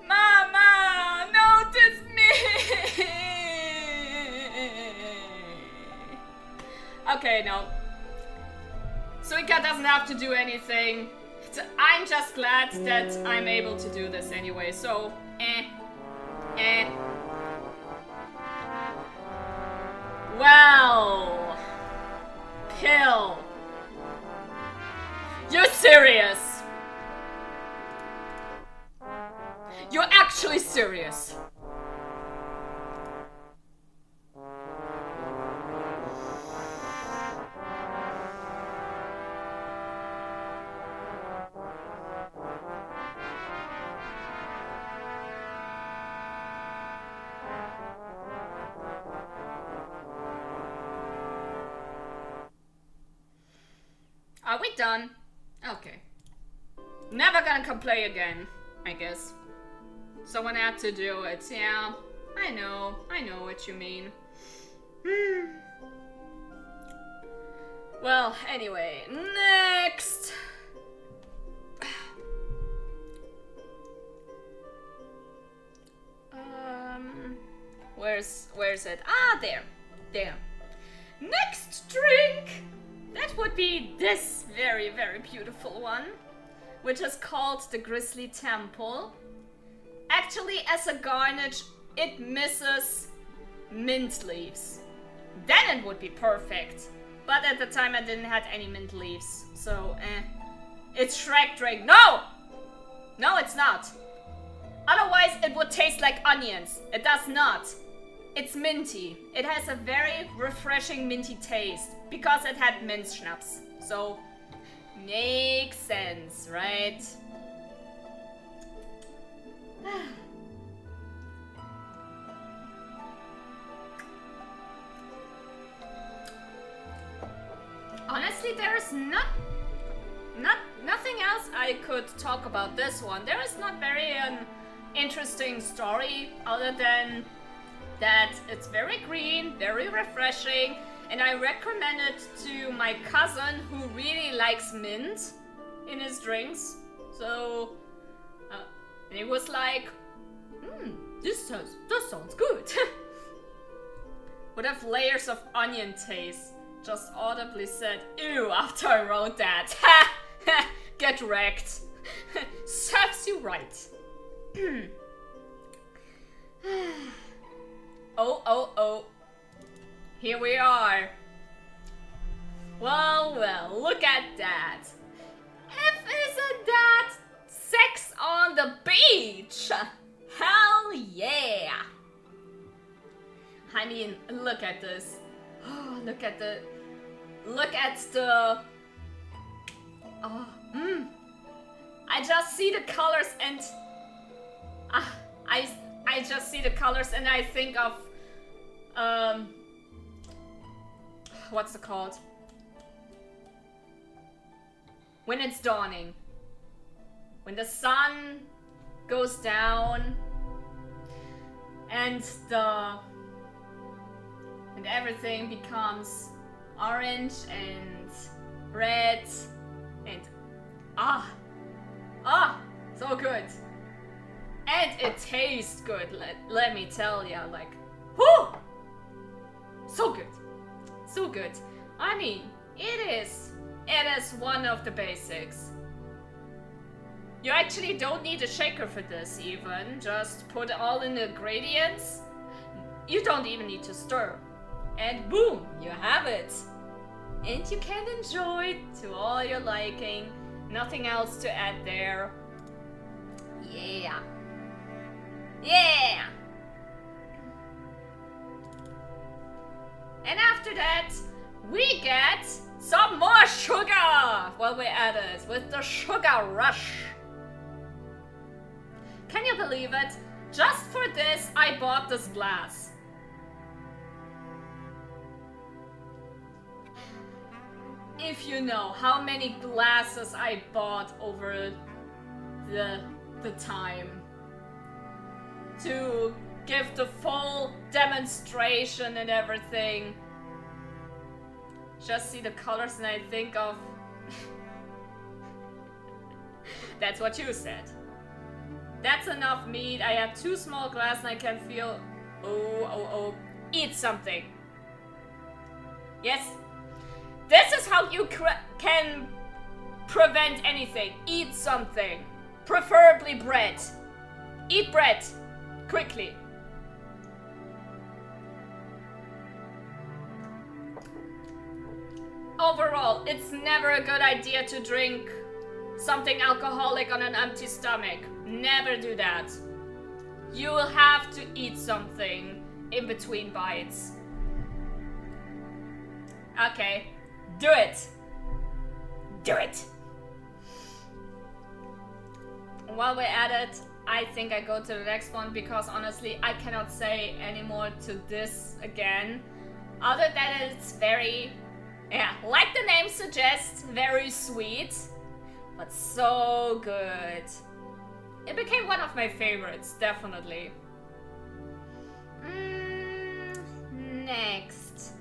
Mama, notice me. Okay, no. Suika doesn't have to do anything. I'm just glad that I'm able to do this anyway, so Well, Pill, you're serious. You're actually serious. Are we done? Okay. Never gonna complain again, I guess. Someone had to do it, yeah. I know what you mean. Well, anyway, next. Where's it? Ah, there. Next drink! That would be this very, very beautiful one, which is called the Grizzly Temple. Actually, as a garnish, it misses mint leaves. Then it would be perfect. But at the time I didn't have any mint leaves, so It's Shrek drink. No! No, it's not. Otherwise, it would taste like onions. It does not. It's minty. It has a very refreshing minty taste because it had mint schnapps. So, makes sense, right? Honestly, there's nothing else I could talk about this one. There is not very interesting story other than that it's very green, very refreshing, and I recommend it to my cousin who really likes mint in his drinks. So, and he was like, this sounds good. Would have layers of onion taste. Just audibly said, ew, after I wrote that. Ha! Get wrecked. Serves you right. Oh. Here we are. Well, look at that. If isn't that sex on the beach? Hell yeah. I mean, look at this. Oh, look at the I just see the colors and I just see the colors and I think of what's it called? When it's dawning. When the sun goes down and everything becomes orange and red and so good. And it tastes good, let me tell ya, like, whoo! So good. So good. I mean, it is one of the basics. You actually don't need a shaker for this even, just put all in the ingredients. You don't even need to stir. And boom, you have it. And you can enjoy it to all your liking. Nothing else to add there. Yeah. Yeah! And after that, we get some more sugar! Well, we added with the sugar rush. Can you believe it? Just for this, I bought this glass. If you know how many glasses I bought over the time to give the full demonstration and everything. Just see the colors and I think of that's what you said. That's enough meat. I have 2 small glasses and I can feel oh. Eat something. Yes. This is how you can prevent anything. Eat something. Preferably bread. Eat bread. Quickly. Overall, it's never a good idea to drink something alcoholic on an empty stomach. Never do that. You will have to eat something in between bites. Okay, do it. Do it. While we're at it, I think I go to the next one because honestly, I cannot say any more to this again. Other than it's very, like the name suggests, very sweet, but so good. It became one of my favorites, definitely. Next.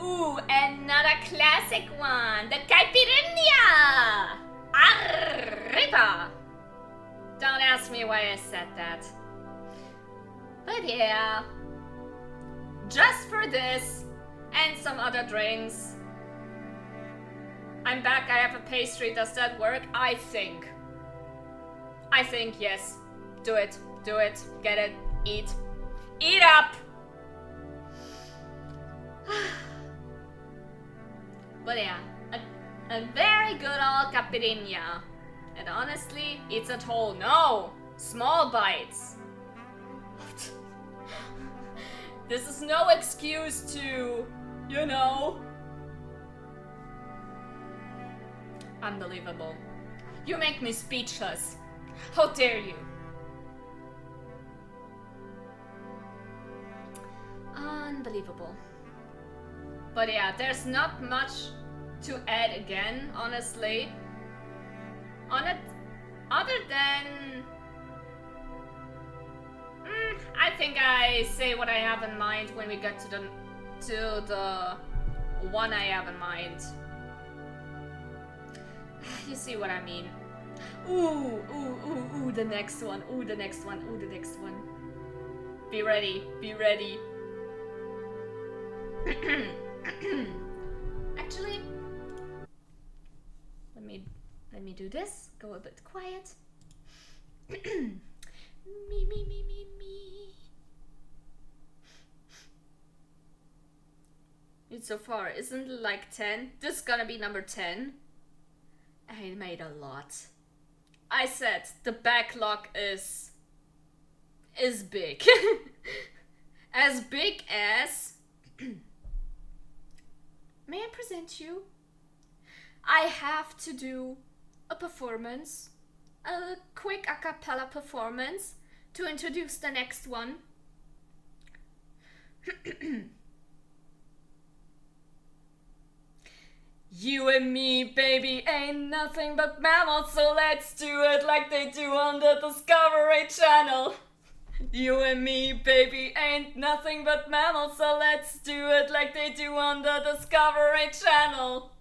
Ooh, another classic one, the caipirinha! Arriba! Don't ask me why I said that. But yeah, just for this and some other drinks. I'm back, I have a pastry, does that work? I think yes. Do it, get it, eat. Eat up! But yeah, a very good old caipirinha. And honestly, it's at whole. No! Small bites. This is no excuse to, you know. Unbelievable. You make me speechless. How dare you? Unbelievable. But yeah, there's not much to add again, honestly. On it, other than I think I say what I have in mind when we get to the one I have in mind. You see what I mean? Ooh, the next one. Ooh, the next one. Be ready. Actually, let me do this. Go a bit quiet. Me. so far, isn't it like 10? This is gonna be number 10. I made a lot. I said the backlog is big. As big as... May I present you? I have to do a performance, a quick a cappella performance to introduce the next one. You and me, baby, ain't nothing but mammals, so let's do it like they do on the Discovery Channel. You and me, baby, ain't nothing but mammals, so let's do it like they do on the Discovery Channel.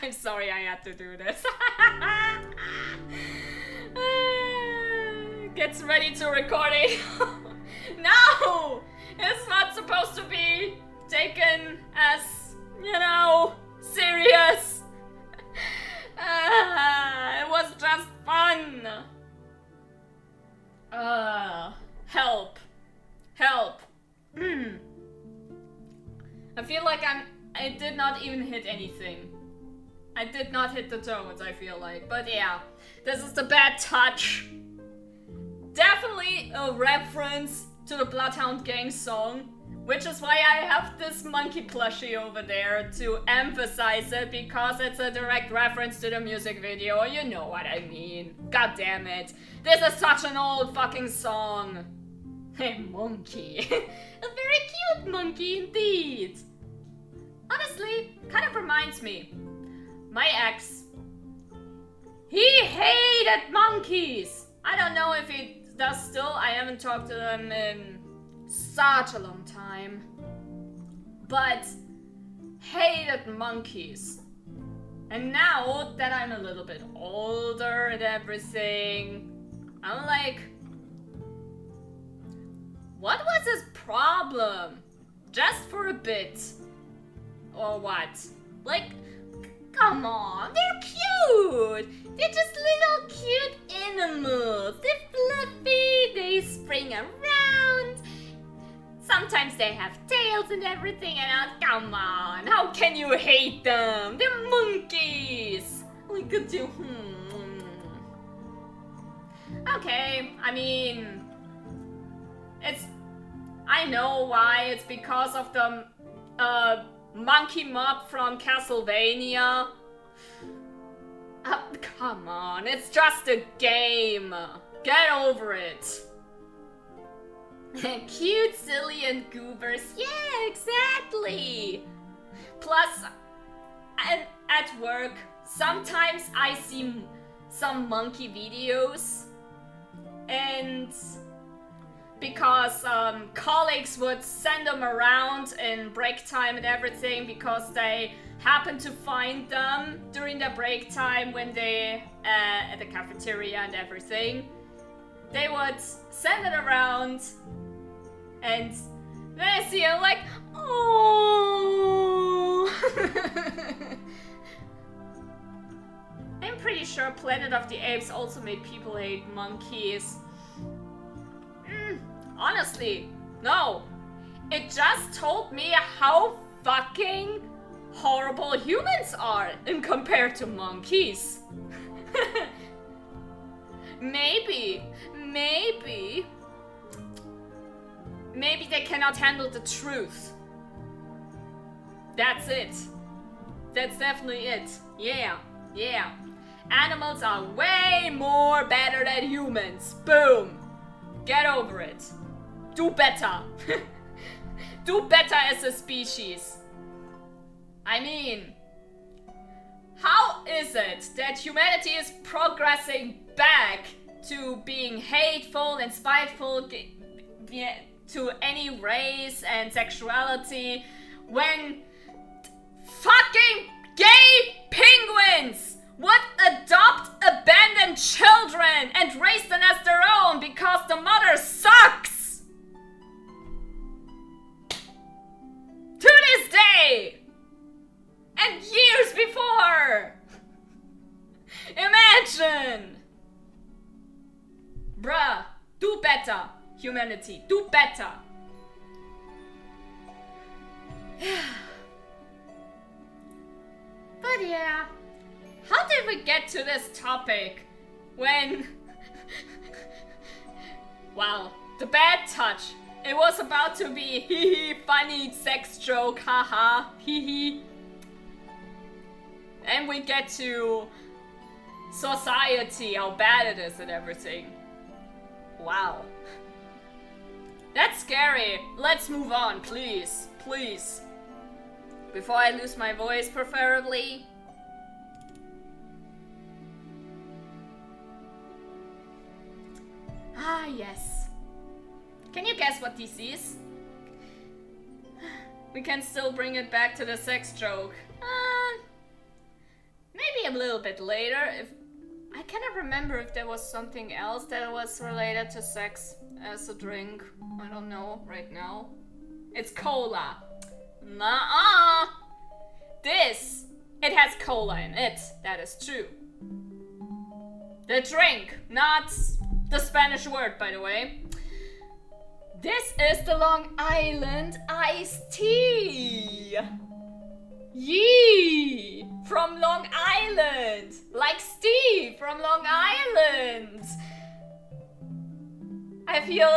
I'm sorry I had to do this. Gets ready to record it. No! It's not supposed to be taken as, you know, serious. It was just fun. Help. Help. I feel like I did not even hit anything. I did not hit the tones, I feel like. But yeah, this is the bad touch. Definitely a reference to the Bloodhound Gang song, which is why I have this monkey plushie over there to emphasize it, because it's a direct reference to the music video. You know what I mean. God damn it. This is such an old fucking song. Hey, monkey. A very cute monkey indeed. Honestly, kind of reminds me. My ex. He hated monkeys. I don't know if he does still. I haven't talked to them in such a long time. But hated monkeys. And now that I'm a little bit older and everything, I'm like, what was his problem? Just for a bit. Or what? Like, come on, they're cute! They're just little cute animals. They're fluffy, they spring around. Sometimes they have tails and everything, and come on, how can you hate them? They're monkeys! Look at you. Okay, I mean, I know why. It's because of the monkey mob from Castlevania. Come on, it's just a game. Get over it. Cute, silly, and goobers. Yeah, exactly. Plus, at work, sometimes I see some monkey videos, and because colleagues would send them around in break time and everything, because they happen to find them during their break time when they at the cafeteria and everything. They would send it around, and then I see it like, oh. I'm pretty sure Planet of the Apes also made people hate monkeys. Honestly, no. It just told me how fucking horrible humans are in compared to monkeys. Maybe they cannot handle the truth. That's it. That's definitely it. Yeah. Animals are way more better than humans. Boom. Get over it. Do better. Do better as a species. I mean, how is it that humanity is progressing back to being hateful and spiteful to any race and sexuality when fucking gay penguins would adopt abandoned children and raise them as their own because the mother sucks? To this day! And years before! Imagine! Bruh, do better, humanity, do better. yeah. How did we get to this topic when... Wow, the bad touch. It was about to be hee funny sex joke, haha, hee. And we get to society, how bad it is and everything. Wow. That's scary. Let's move on, please. Please. Before I lose my voice, preferably. Ah, yes. Can you guess what this is? We can still bring it back to the sex joke. Maybe a little bit later. If I cannot remember if there was something else that was related to sex as a drink. I don't know right now. It's cola. Nuh-uh. This, it has cola in it. That is true. The drink, not the Spanish word, by the way. This is the Long Island iced tea. Yee! From Long Island! Like Steve from Long Island! I feel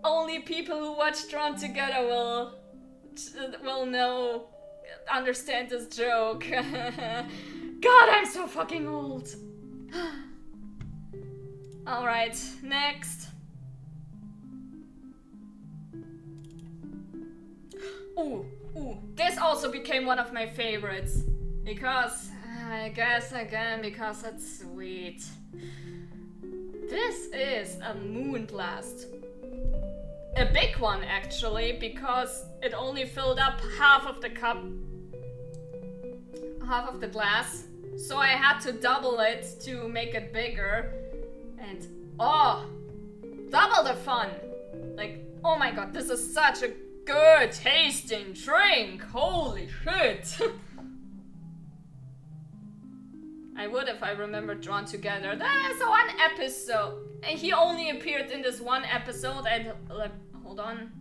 only people who watch Drawn Together will know, understand this joke. God, I'm so fucking old. Alright, next. Ooh, this also became one of my favorites. Because, I guess again, because it's sweet. This is a moon blast. A big one actually, because it only filled up half of the cup. Half of the glass. So I had to double it to make it bigger. And, oh, double the fun. Like, oh my god, this is such a good tasting drink. Holy shit. I would if I remembered Drawn Together. There's one episode. And he only appeared in this one episode and hold on.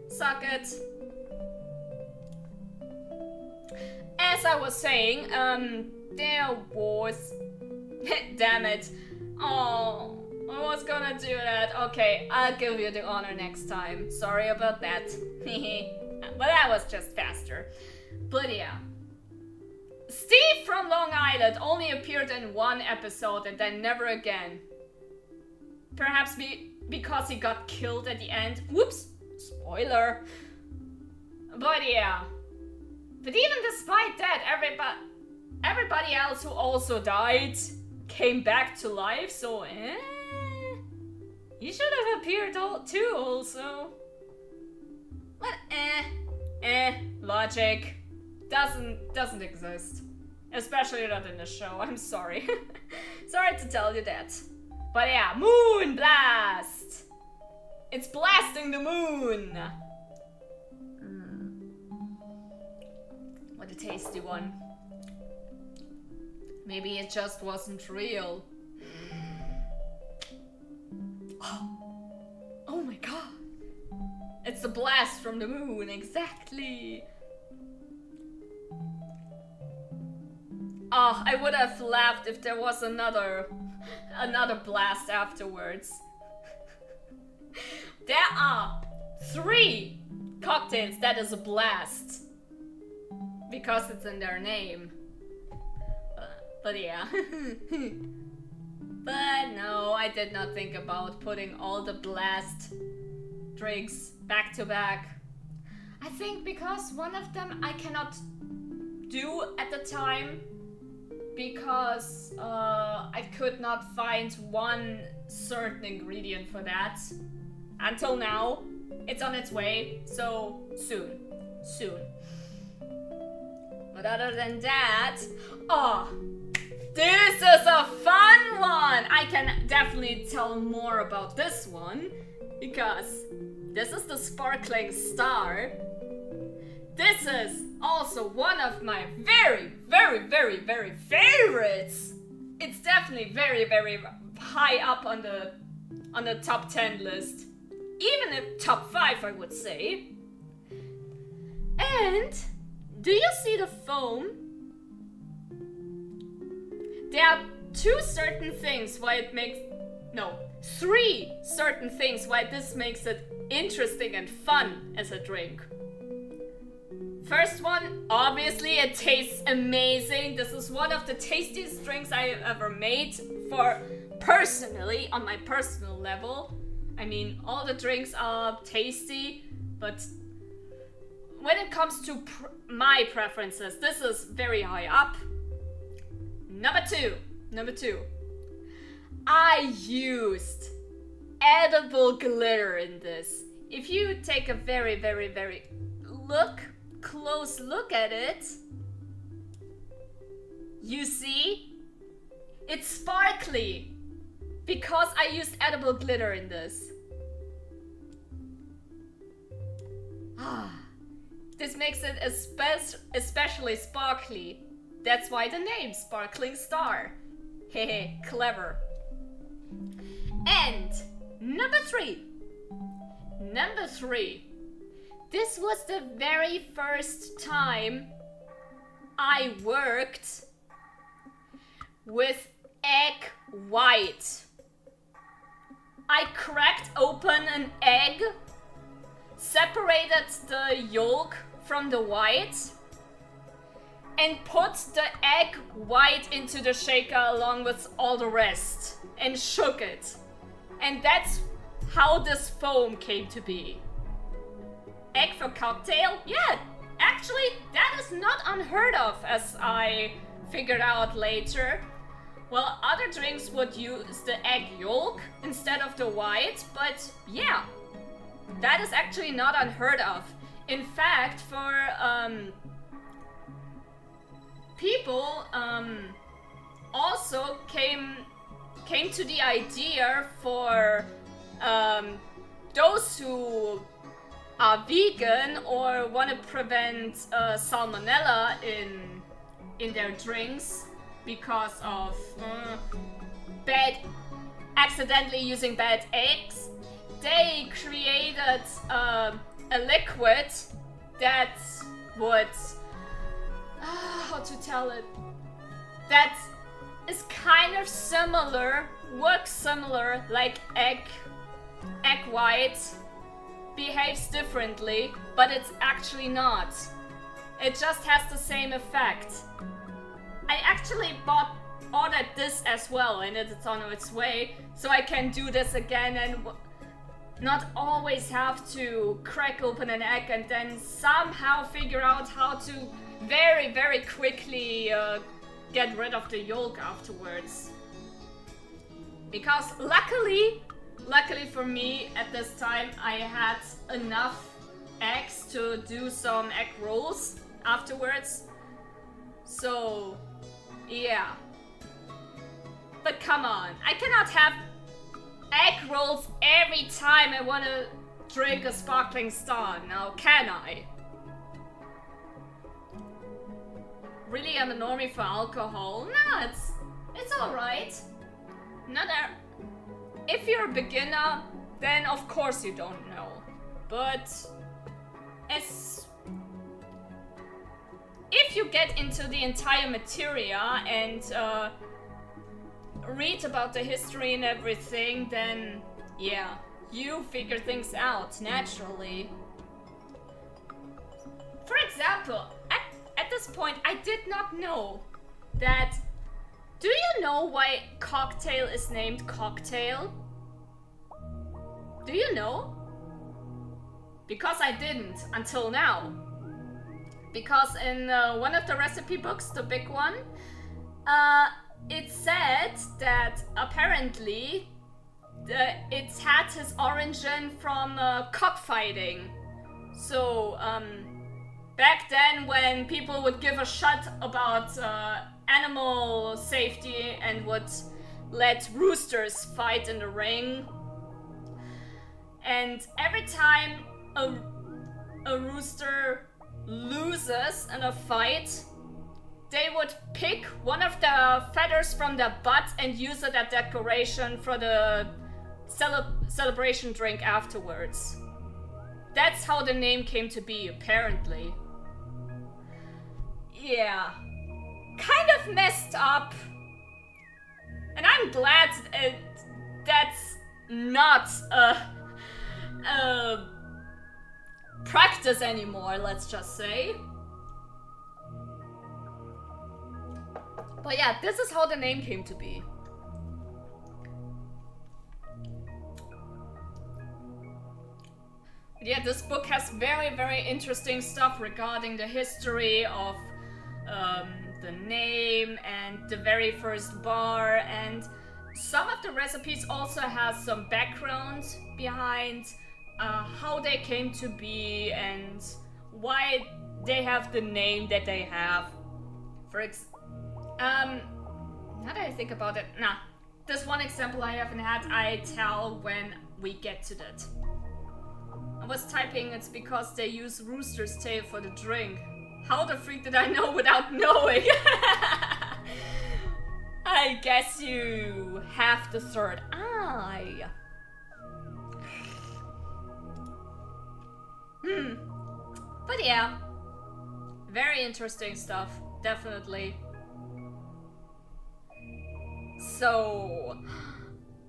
Suck it. As I was saying, there was damn it. Oh, I was gonna do that. Okay, I'll give you the honor next time. Sorry about that. But that was just faster. But yeah. Steve from Long Island only appeared in one episode and then never again. Perhaps because he got killed at the end. Whoops! Spoiler. But yeah. But even despite that, everybody else who also died came back to life, so he should have appeared too also. But logic doesn't exist. Especially not in the show, I'm sorry. Sorry to tell you that. But yeah, moon blast! It's blasting the moon! What a tasty one. Maybe it just wasn't real. Oh my god! It's a blast from the moon, exactly! Oh, I would have laughed if there was another blast afterwards. There are 3 cocktails that is a blast. Because it's in their name. But yeah. But no, I did not think about putting all the blast drinks back to back. I think because one of them I cannot do at the time. Because I could not find one certain ingredient for that. Until now. It's on its way, so soon. But other than that, this is a fun one! I can definitely tell more about this one, because this is the Sparkling Star. This is also one of my very, very, very, very favorites. It's definitely very, very high up on the top 10 list. Even if top 5, I would say. And do you see the foam? There are three certain things why this makes it interesting and fun as a drink. First one, obviously it tastes amazing. This is one of the tastiest drinks I have ever made on my personal level. I mean, all the drinks are tasty, but when it comes to my preferences, this is very high up. Number two, I used edible glitter in this. If you take a very, very, very close look at it, you see it's sparkly because I used edible glitter in this. This makes it especially sparkly. That's why the name Sparkling Star. Hehe, clever. And number three. This was the very first time I worked with egg white. I cracked open an egg, separated the yolk from the white, and put the egg white into the shaker along with all the rest and shook it. And that's how this foam came to be. Egg for cocktail? Yeah, actually that is not unheard of, as I figured out later. Well, other drinks would use the egg yolk instead of the white, but yeah, that is actually not unheard of. In fact, for people also came to the idea for those who are vegan or want to prevent salmonella in their drinks because of accidentally using bad eggs. They created a liquid that would how to tell it, that is kind of similar, works similar like egg white, behaves differently, but it's actually not. It just has the same effect. I actually ordered this as well, and it's on its way, so I can do this again and not always have to crack open an egg and then somehow figure out how to very, very quickly get rid of the yolk afterwards. Because luckily for me at this time, I had enough eggs to do some egg rolls afterwards. So, yeah. But come on, I cannot have egg rolls every time I want to drink a sparkling Star, now can I? Really, I'm a normie for alcohol? No, it's alright. If you're a beginner, then of course you don't know. But if you get into the entire materia and read about the history and everything, then yeah, you figure things out naturally. For example, at this point, I did not know that. Do you know why cocktail is named cocktail? Do you know? Because I didn't until now. Because in one of the recipe books, the big one, it said that apparently it had its origin from cockfighting. So back then, when people would give a shit about animal safety and would let roosters fight in the ring, and every time a rooster loses in a fight, they would pick one of the feathers from their butt and use it as decoration for the celebration drink afterwards. That's how the name came to be, apparently. yeah, kind of messed up. And I'm glad that's not a practice anymore, let's just say. But yeah, this is how the name came to be. Yeah, this book has very, very interesting stuff regarding the history of the name and the very first bar, and some of the recipes also has some background behind how they came to be and why they have the name that they have. Now that I think about it, this one example I haven't had, I tell when we get to that. I was typing it's because they use rooster's tail for the drink. How the freak did I know without knowing? I guess you have the third eye. But yeah, very interesting stuff, definitely. So,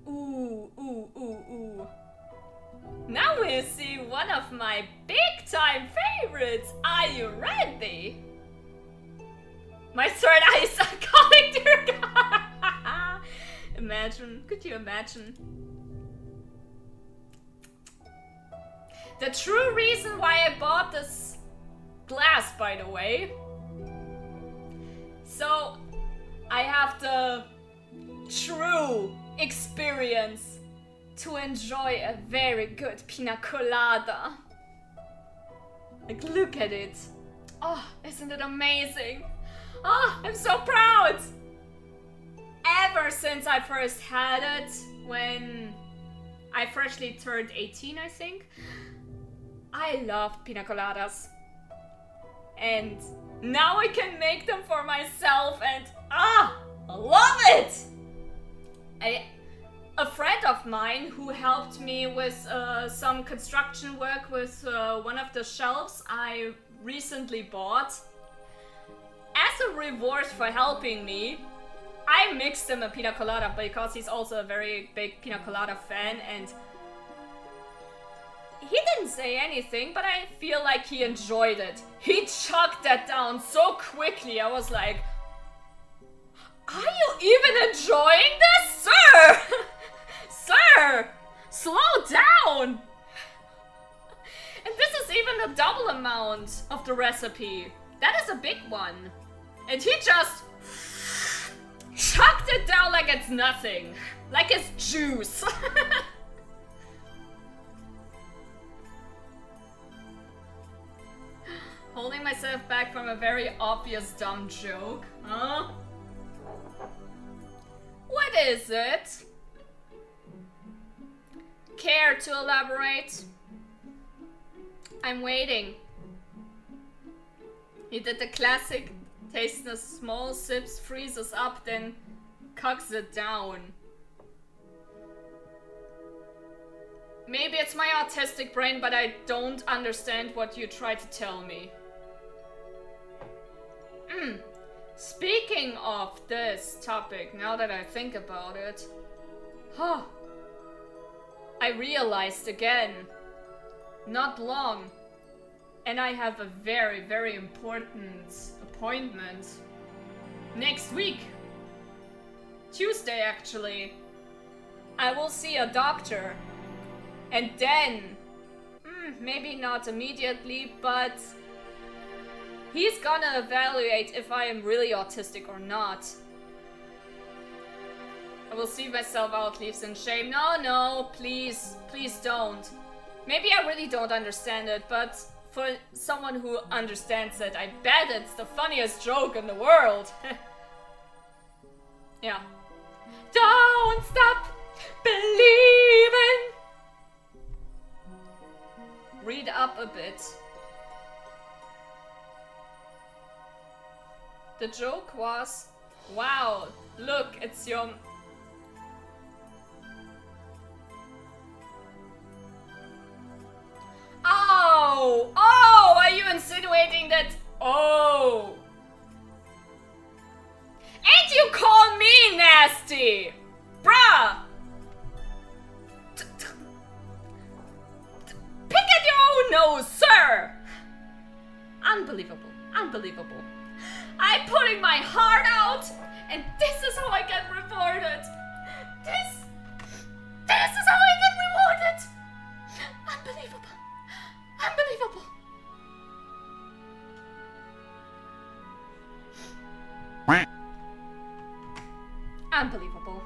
ooh. Now we see one of my big time favorites. Are you ready? My third eye is calling to your God. Imagine, could you imagine? The true reason why I bought this glass, by the way. So, I have the true experience to enjoy a very good pina colada. Like, look at it. Oh, isn't it amazing? Oh, I'm so proud! Ever since I first had it, when I freshly turned 18, I think, I loved pina coladas. And now I can make them for myself and I love it! A friend of mine who helped me with some construction work with one of the shelves I recently bought. As a reward for helping me, I mixed him a pina colada because he's also a very big pina colada fan, and he didn't say anything, but I feel like he enjoyed it. He chugged that down so quickly, I was like, are you even enjoying this, sir? Sir, slow down! And this is even a double amount of the recipe. That is a big one. And he just chucked it down like it's nothing. Like it's juice. Holding myself back from a very obvious dumb joke. Huh? What is it? Care to elaborate? I'm waiting. He did the classic, tastes the small sips, freezes up, then cocks it down. Maybe it's my autistic brain, but I don't understand what you try to tell me. Speaking of this topic, now that I think about it, I realized again, not long, and I have a very, very important appointment next week. Tuesday, actually. I will see a doctor, and then, maybe not immediately, but he's gonna evaluate if I am really autistic or not. I will see myself out, leaves in shame. No, please don't. Maybe I really don't understand it, but for someone who understands it, I bet it's the funniest joke in the world. Yeah. Don't stop believing. Read up a bit. The joke was, wow, look, it's your... Oh, are you insinuating that... Oh, nasty! Bruh! Pick at your own nose, sir! Unbelievable, unbelievable. I'm putting my heart out, and this is how I get rewarded. This is how I get rewarded. Unbelievable, unbelievable. Unbelievable.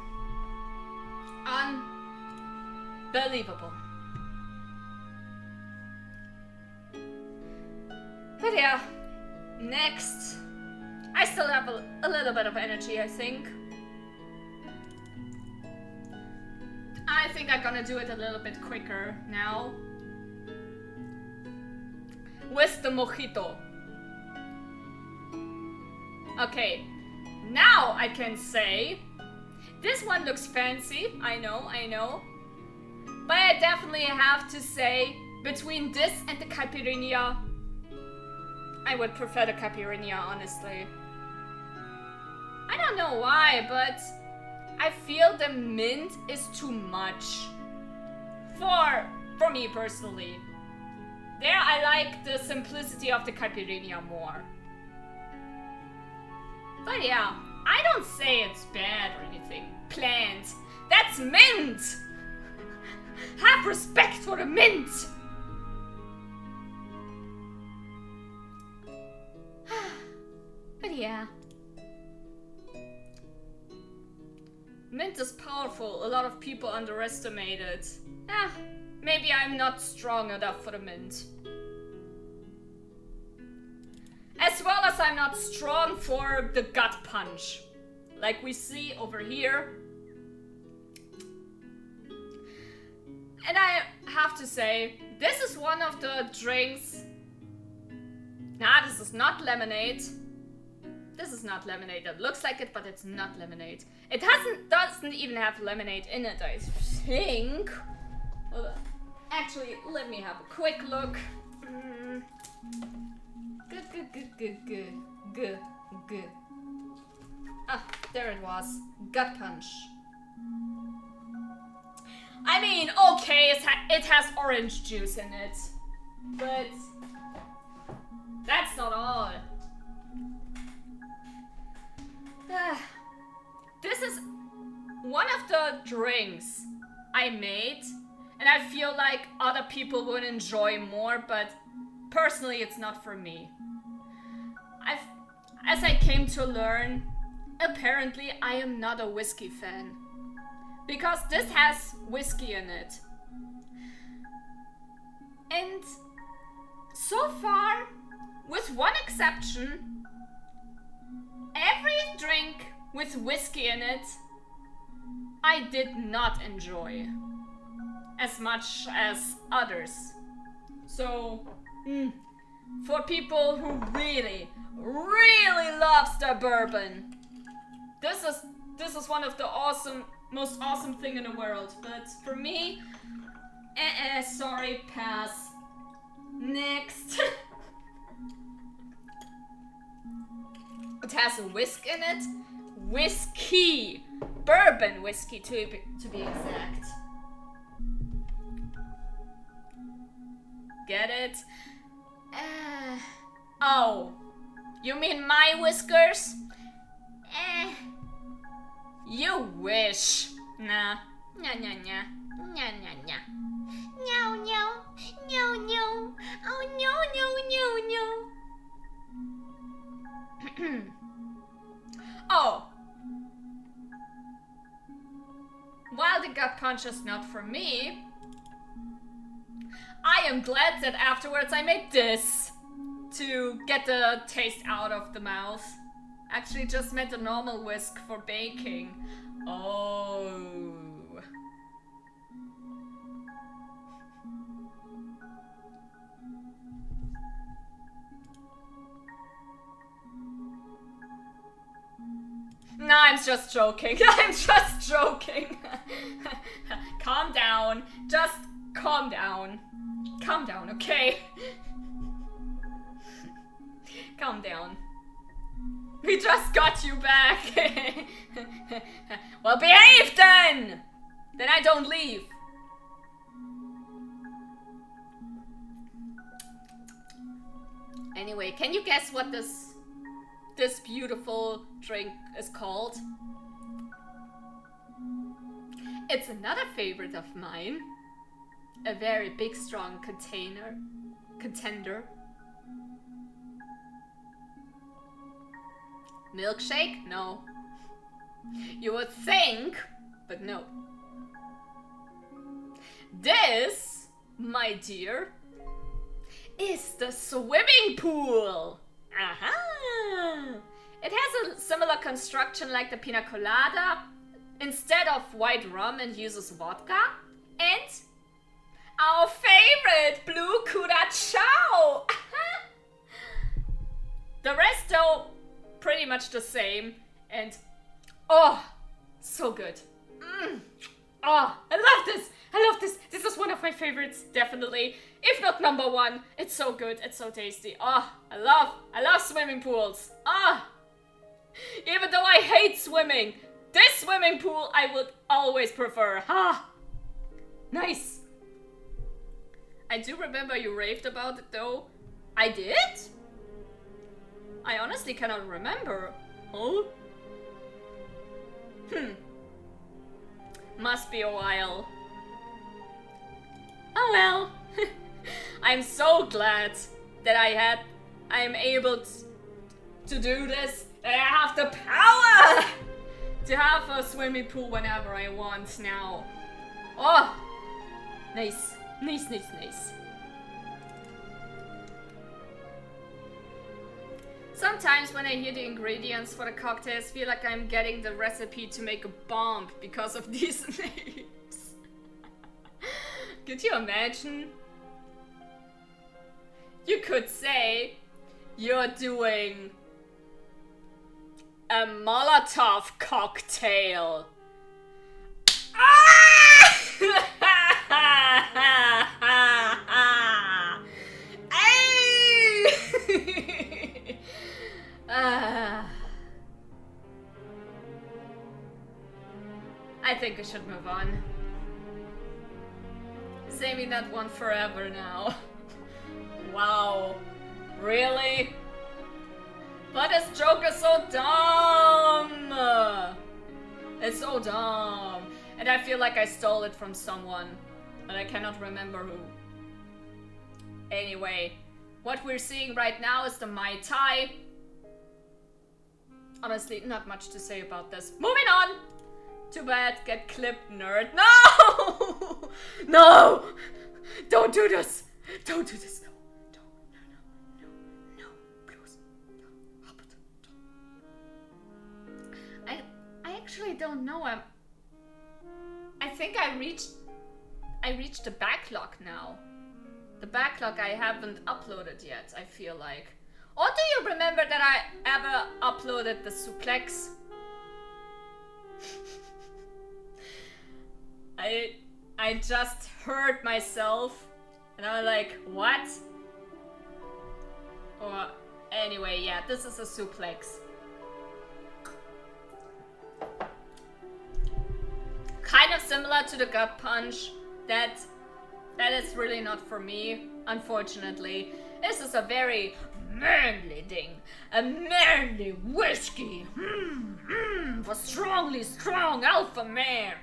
Unbelievable. But yeah, next. I still have a little bit of energy, I think. I think I'm gonna do it a little bit quicker now. With the mojito. Okay, now I can say, this one looks fancy, I know. But I definitely have to say, between this and the caipirinha, I would prefer the caipirinha, honestly. I don't know why, but I feel the mint is too much. For me personally. There I like the simplicity of the caipirinha more. But yeah, I don't say it's bad or anything. Plant. That's mint! Have respect for the mint! But yeah. Mint is powerful. A lot of people underestimate it. Maybe I'm not strong enough for the mint. As well as I'm not strong for the gut punch. Like we see over here. And I have to say, this is one of the drinks. Nah, this is not lemonade. This is not lemonade. It looks like it, but it's not lemonade. It doesn't even have lemonade in it, I think. Actually, let me have a quick look. Good. Ah, there it was. Gut punch. I mean, okay, it has orange juice in it. But that's not all. This is one of the drinks I made, and I feel like other people would enjoy more, but personally it's not for me. As I came to learn, apparently I am not a whiskey fan. Because this has whiskey in it. And so far, with one exception, every drink with whiskey in it, I did not enjoy as much as others. So, for people who really loves their bourbon, this is one of the most awesome thing in the world. But for me, sorry, pass. Next. It has a whisk in it. Whiskey. Bourbon whiskey to be exact. Get it? Oh. You mean my whiskers? You wish. Nah. Nya nya nya. Nya nya nya. Meow meow. Meow meow. Oh no no no no. Oh. While the gut punch is not for me, I am glad that afterwards I made this to get the taste out of the mouth. Actually just made a normal whisk for baking. Oh. No, I'm just joking. I'm just joking. Calm down. Just calm down. Calm down, okay? Calm down. We just got you back. Well, behave then! Then I don't leave. Anyway, can you guess what this beautiful drink is called? It's another favorite of mine. A very big, strong contender. Milkshake? No. You would think, but no. This, my dear, is the swimming pool. Aha! It has a similar construction like the pina colada, instead of white rum, and uses vodka. And our favorite blue curacao. The rest, though, pretty much the same. And oh, so good. Oh, I love this. I love this. This is one of my favorites, definitely. If not number one. It's so good. It's so tasty. Oh, I love swimming pools. Ah, even though I hate swimming, this swimming pool I would always prefer. Ah, nice. I do remember you raved about it though. I did? I honestly cannot remember. Oh? Must be a while. Oh well. I'm so glad that I am able to do this. That I have the power to have a swimming pool whenever I want now. Oh, nice. Nice, nice, nice. Sometimes when I hear the ingredients for the cocktails, I feel like I'm getting the recipe to make a bomb because of these names. Could you imagine? You could say you're doing a Molotov cocktail. I think I should move on. Saving that one forever now. Wow. Really? But this joke is so dumb! It's so dumb. And I feel like I stole it from someone, but I cannot remember who. Anyway, what we're seeing right now is the Mai Tai. Honestly, not much to say about this. Moving on! Too bad, get clipped, nerd. No! No! Don't do this! Don't do this, no. No, please. I actually don't know. I think I reached the backlog now. The backlog I haven't uploaded yet, I feel like. Or do you remember that I ever uploaded the suplex? I just heard myself and I was like, what? Or anyway, yeah, this is a suplex. Kind of similar to the gut punch. That is really not for me, unfortunately. This is a very manly thing. A manly whiskey. For strongly strong alpha man.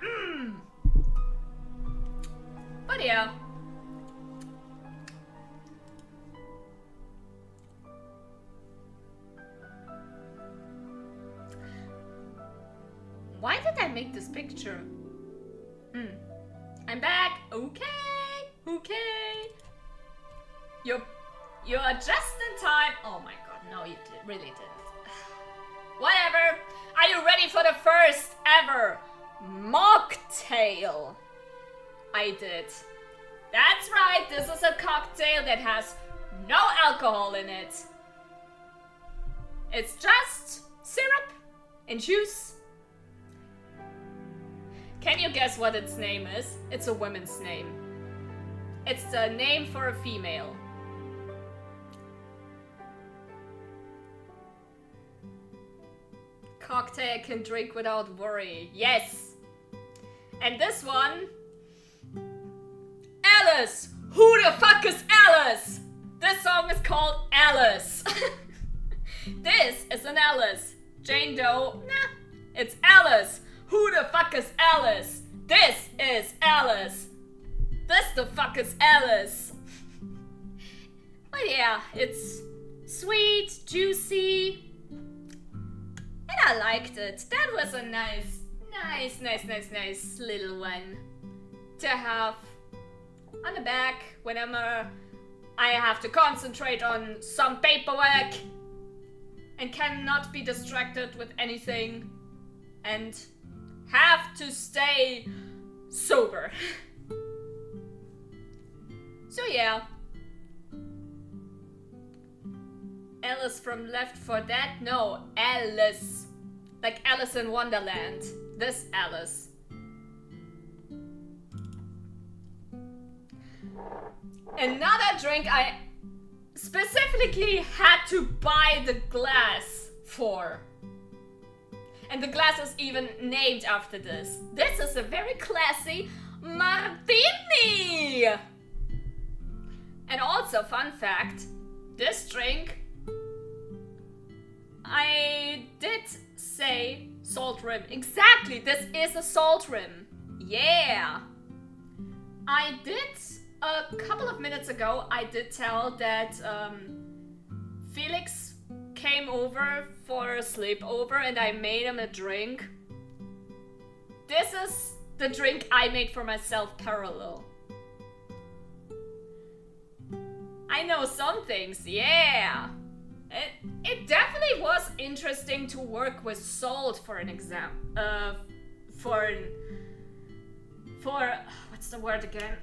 But yeah. Why did I make this picture? I'm back. Okay. You're just in time. Oh my god, no, you really didn't. Whatever. Are you ready for the first ever mocktail? I did. That's right, this is a cocktail that has no alcohol in it. It's just syrup and juice. Can you guess what its name is? It's a woman's name. It's the name for a female. cocktail I can drink without worry. Yes. And this one... Alice! Who the fuck is Alice? This song is called Alice. This is an Alice. Jane Doe, nah. It's Alice. Who the fuck is Alice? This is Alice. This the fuck is Alice. But yeah, it's sweet, juicy. And I liked it. That was a nice little one to have on the back whenever I have to concentrate on some paperwork and cannot be distracted with anything and have to stay sober. So yeah. Alice from Left 4 Dead? No, Alice. Like Alice in Wonderland. This Alice. Another drink I specifically had to buy the glass for. And the glass is even named after this. This is a very classy martini! And also, fun fact, this drink, I did say salt rim. Exactly, this is a salt rim. Yeah. I did, a couple of minutes ago, I did tell that Felix came over for a sleepover and I made him a drink. This is the drink I made for myself parallel. I know some things, yeah. It definitely was interesting to work with salt for an exam. For what's the word again?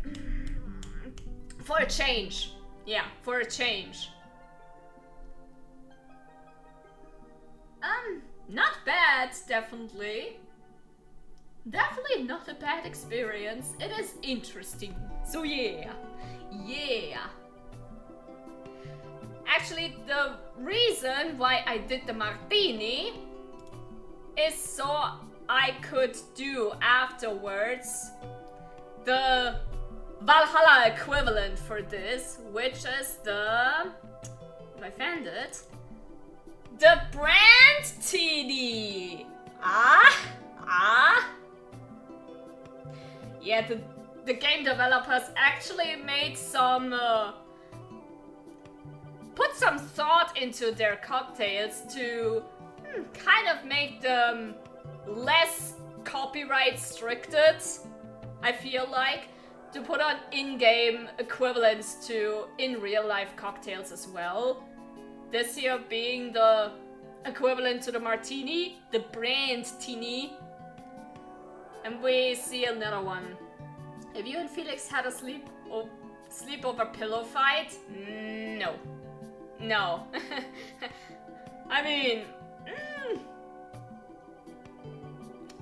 For a change. Yeah, for a change. Not bad, definitely. Definitely not a bad experience. It is interesting. So yeah. Yeah. Actually, the reason why I did the martini is so I could do afterwards the Valhalla equivalent for this, which is the... if I found it... the brand TD! Yeah, the game developers actually made some... put some thought into their cocktails to kind of make them less copyright restricted, I feel like, to put on in-game equivalents to in real-life cocktails as well. This here being the equivalent to the martini, the brand tini. And we see another one. Have you and Felix had a sleepover pillow fight? No. No. I mean,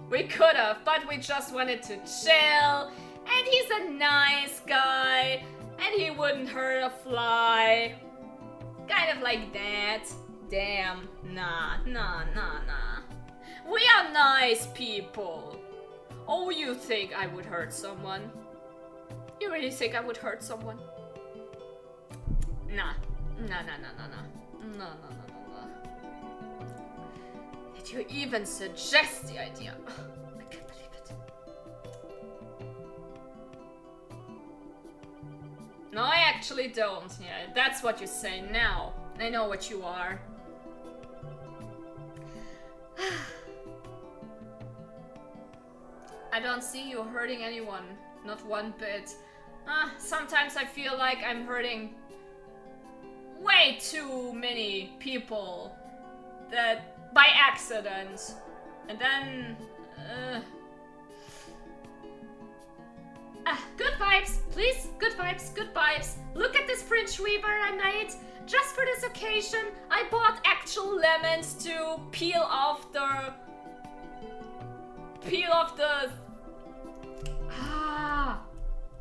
we could have, but we just wanted to chill. And he's a nice guy, and he wouldn't hurt a fly. Kind of like that. Damn. Nah. We are nice people. Oh, you think I would hurt someone? You really think I would hurt someone? Nah. No. Did you even suggest the idea? I can't believe it. No, I actually don't. Yeah, that's what you say now. I know what you are. I don't see you hurting anyone. Not one bit. Sometimes I feel like I'm hurting way too many people that by accident, and then good vibes, please. Good vibes. Look at this French weaver I made just for this occasion. I bought actual lemons to peel off the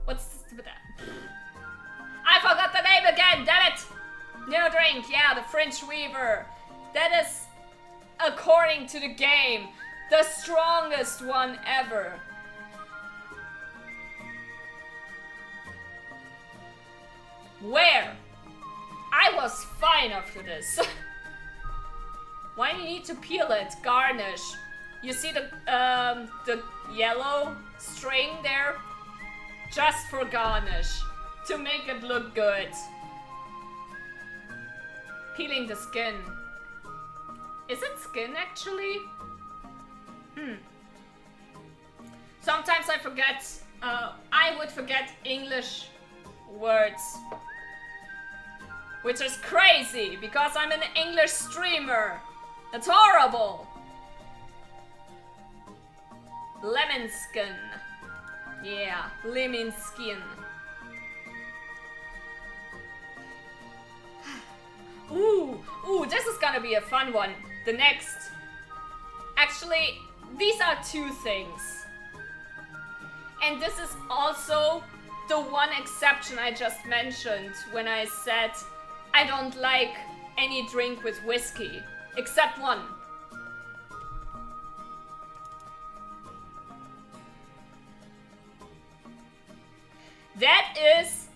what's with that? I forgot the name again, damn it! New drink, yeah, the French weaver. That is according to the game, the strongest one ever. Where? I was fine after this. Why do you need to peel it? Garnish. You see the yellow string there? Just for garnish. To make it look good. Peeling the skin. Is it skin actually? Sometimes I forget, I would forget English words. Which is crazy, because I'm an English streamer. That's horrible. Lemon skin. Yeah, lemon skin. Ooh, this is gonna be a fun one. The next. Actually, these are two things. And this is also the one exception I just mentioned when I said I don't like any drink with whiskey, except one. That is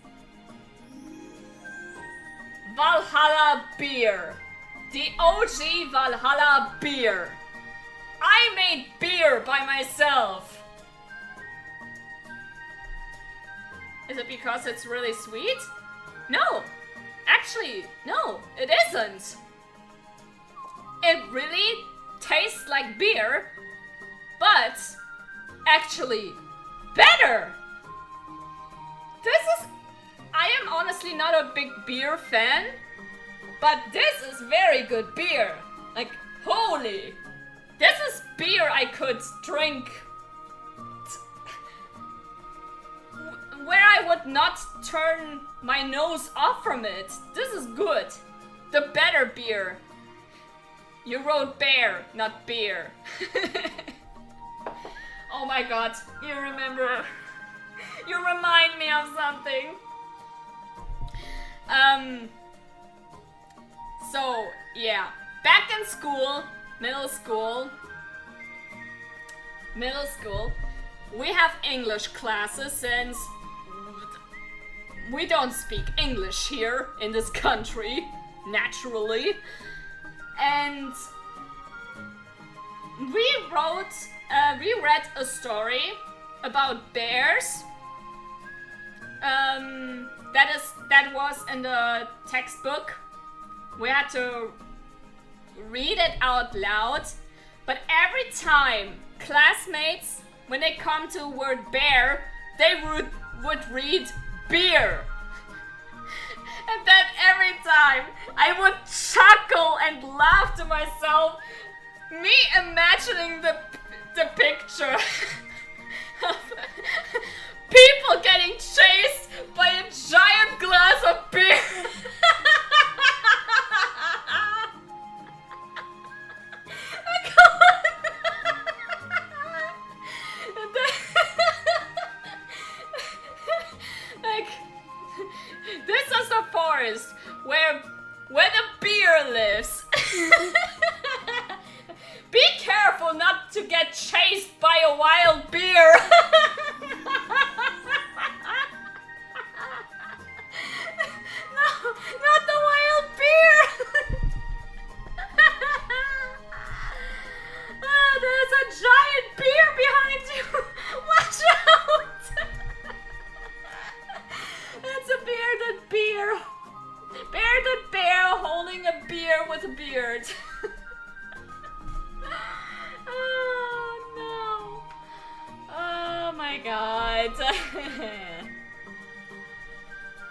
Valhalla beer. The OG Valhalla beer. I made beer by myself. Is it because it's really sweet? No. Actually, no, it isn't. It really tastes like beer, but actually better. I am honestly not a big beer fan, but this is very good beer. Like, holy. This is beer I could drink where I would not turn my nose off from it. This is good. The better beer. You wrote bear, not beer. Oh my god, you remember. You remind me of something. So, yeah. Back in school, middle school, we have English classes since we don't speak English here in this country, naturally. And we read a story about bears. That was in the textbook. We had to read it out loud, but every time classmates, when they come to the word bear, they would read beer. And then every time I would chuckle and laugh to myself, me imagining the picture of people getting chased by a giant glass of beer. Like, this is the forest where the beer lives. Be careful not to get chased by a wild beer. No, not the wild beer. There's a giant beer behind you. Watch out. That's a bearded bear. Bearded bear holding a beer with a beard. Oh no. Oh my god.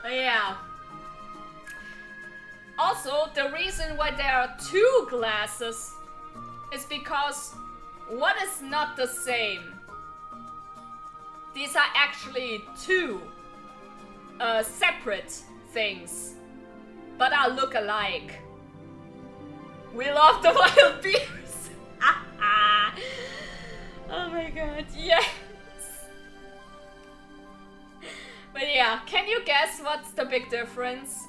Yeah. Also, the reason why there are two glasses is because one is not the same. These are actually two separate things, but are look alike. We love the wild beers. Oh my god, yes. But yeah, can you guess what's the big difference?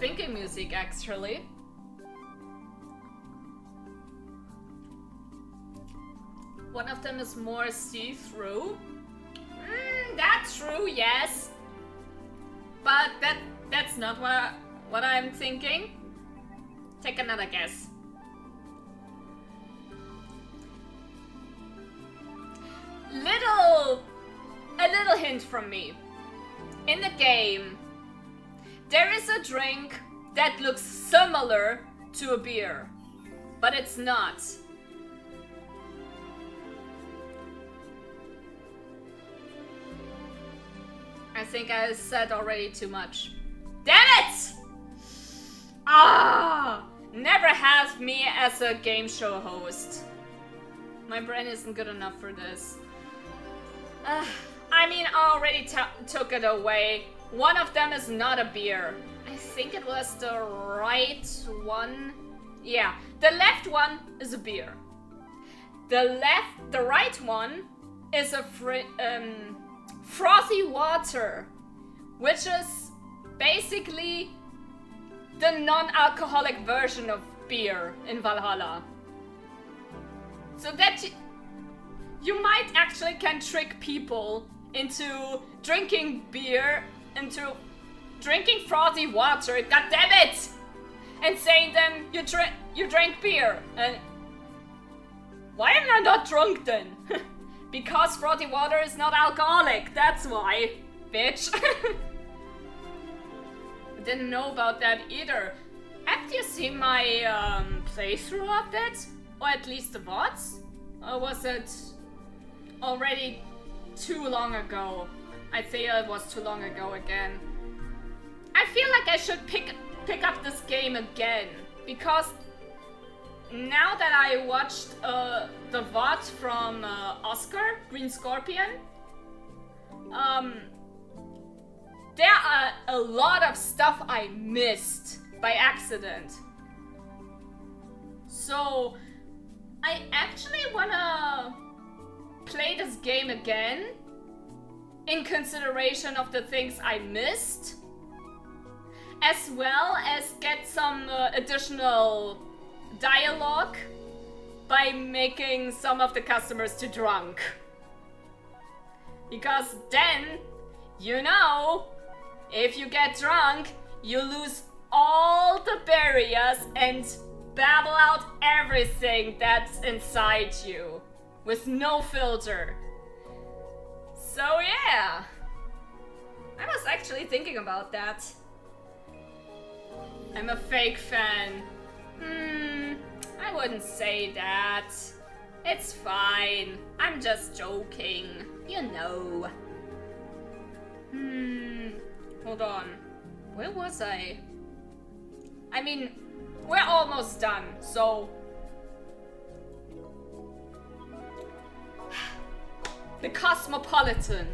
thinking music, actually. One of them is more see-through. That's true, yes. But that's not what I'm thinking. Take another guess. A little hint from me. In the game, there is a drink that looks similar to a beer, but it's not. I think I said already too much. Damn it! Never have me as a game show host. My brain isn't good enough for this. I mean, I already took it away. One of them is not a beer. I think it was the right one. Yeah, the left one is a beer. The right one is a frothy water, which is basically the non-alcoholic version of beer in Valhalla. So that you might actually can trick people into drinking beer, into drinking frothy water, god damn it! And saying them you drank beer. And why am I not drunk then? Because frothy water is not alcoholic, that's why, bitch. I didn't know about that either. Have you seen my playthrough of that? Or at least the VODs? Or was it already too long ago? I feel it was too long ago again. I feel like I should pick up this game again, because now that I watched the VOD from Oscar, Green Scorpion, there are a lot of stuff I missed by accident. So I actually wanna play this game again in consideration of the things I missed, as well as get some additional dialogue by making some of the customers too drunk. Because then, you know, if you get drunk, you lose all the barriers and babble out everything that's inside you with no filter. So yeah, I was actually thinking about that. I'm a fake fan. I wouldn't say that. It's fine. I'm just joking. You know. Hold on. Where was I? I mean, we're almost done, so... The Cosmopolitan.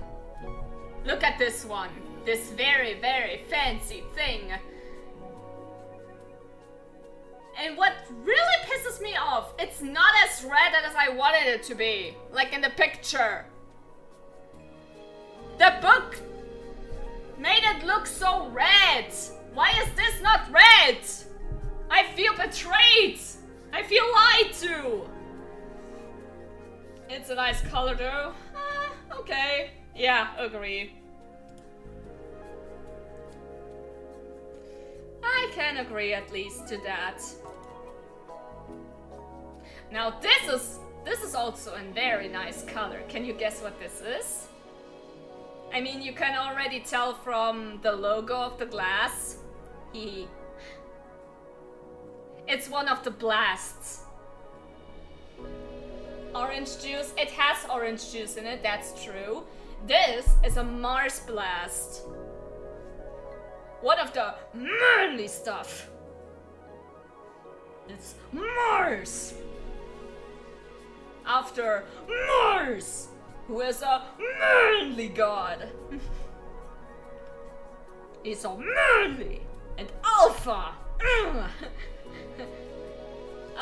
Look at this one. This very, very fancy thing. And what really pisses me off, it's not as red as I wanted it to be, like in the picture. The book made it look so red. Why is this not red? I feel betrayed. I feel lied to. It's a nice color though. Okay. Yeah, agree. I can agree at least to that. Now this is also a very nice color. Can you guess what this is? I mean, you can already tell from the logo of the glass. It's one of the blasts. Orange juice. It has orange juice in it, that's true. This is a Mars blast. One of the manly stuff. It's Mars. After Mars, who is a manly god. He's so manly and alpha.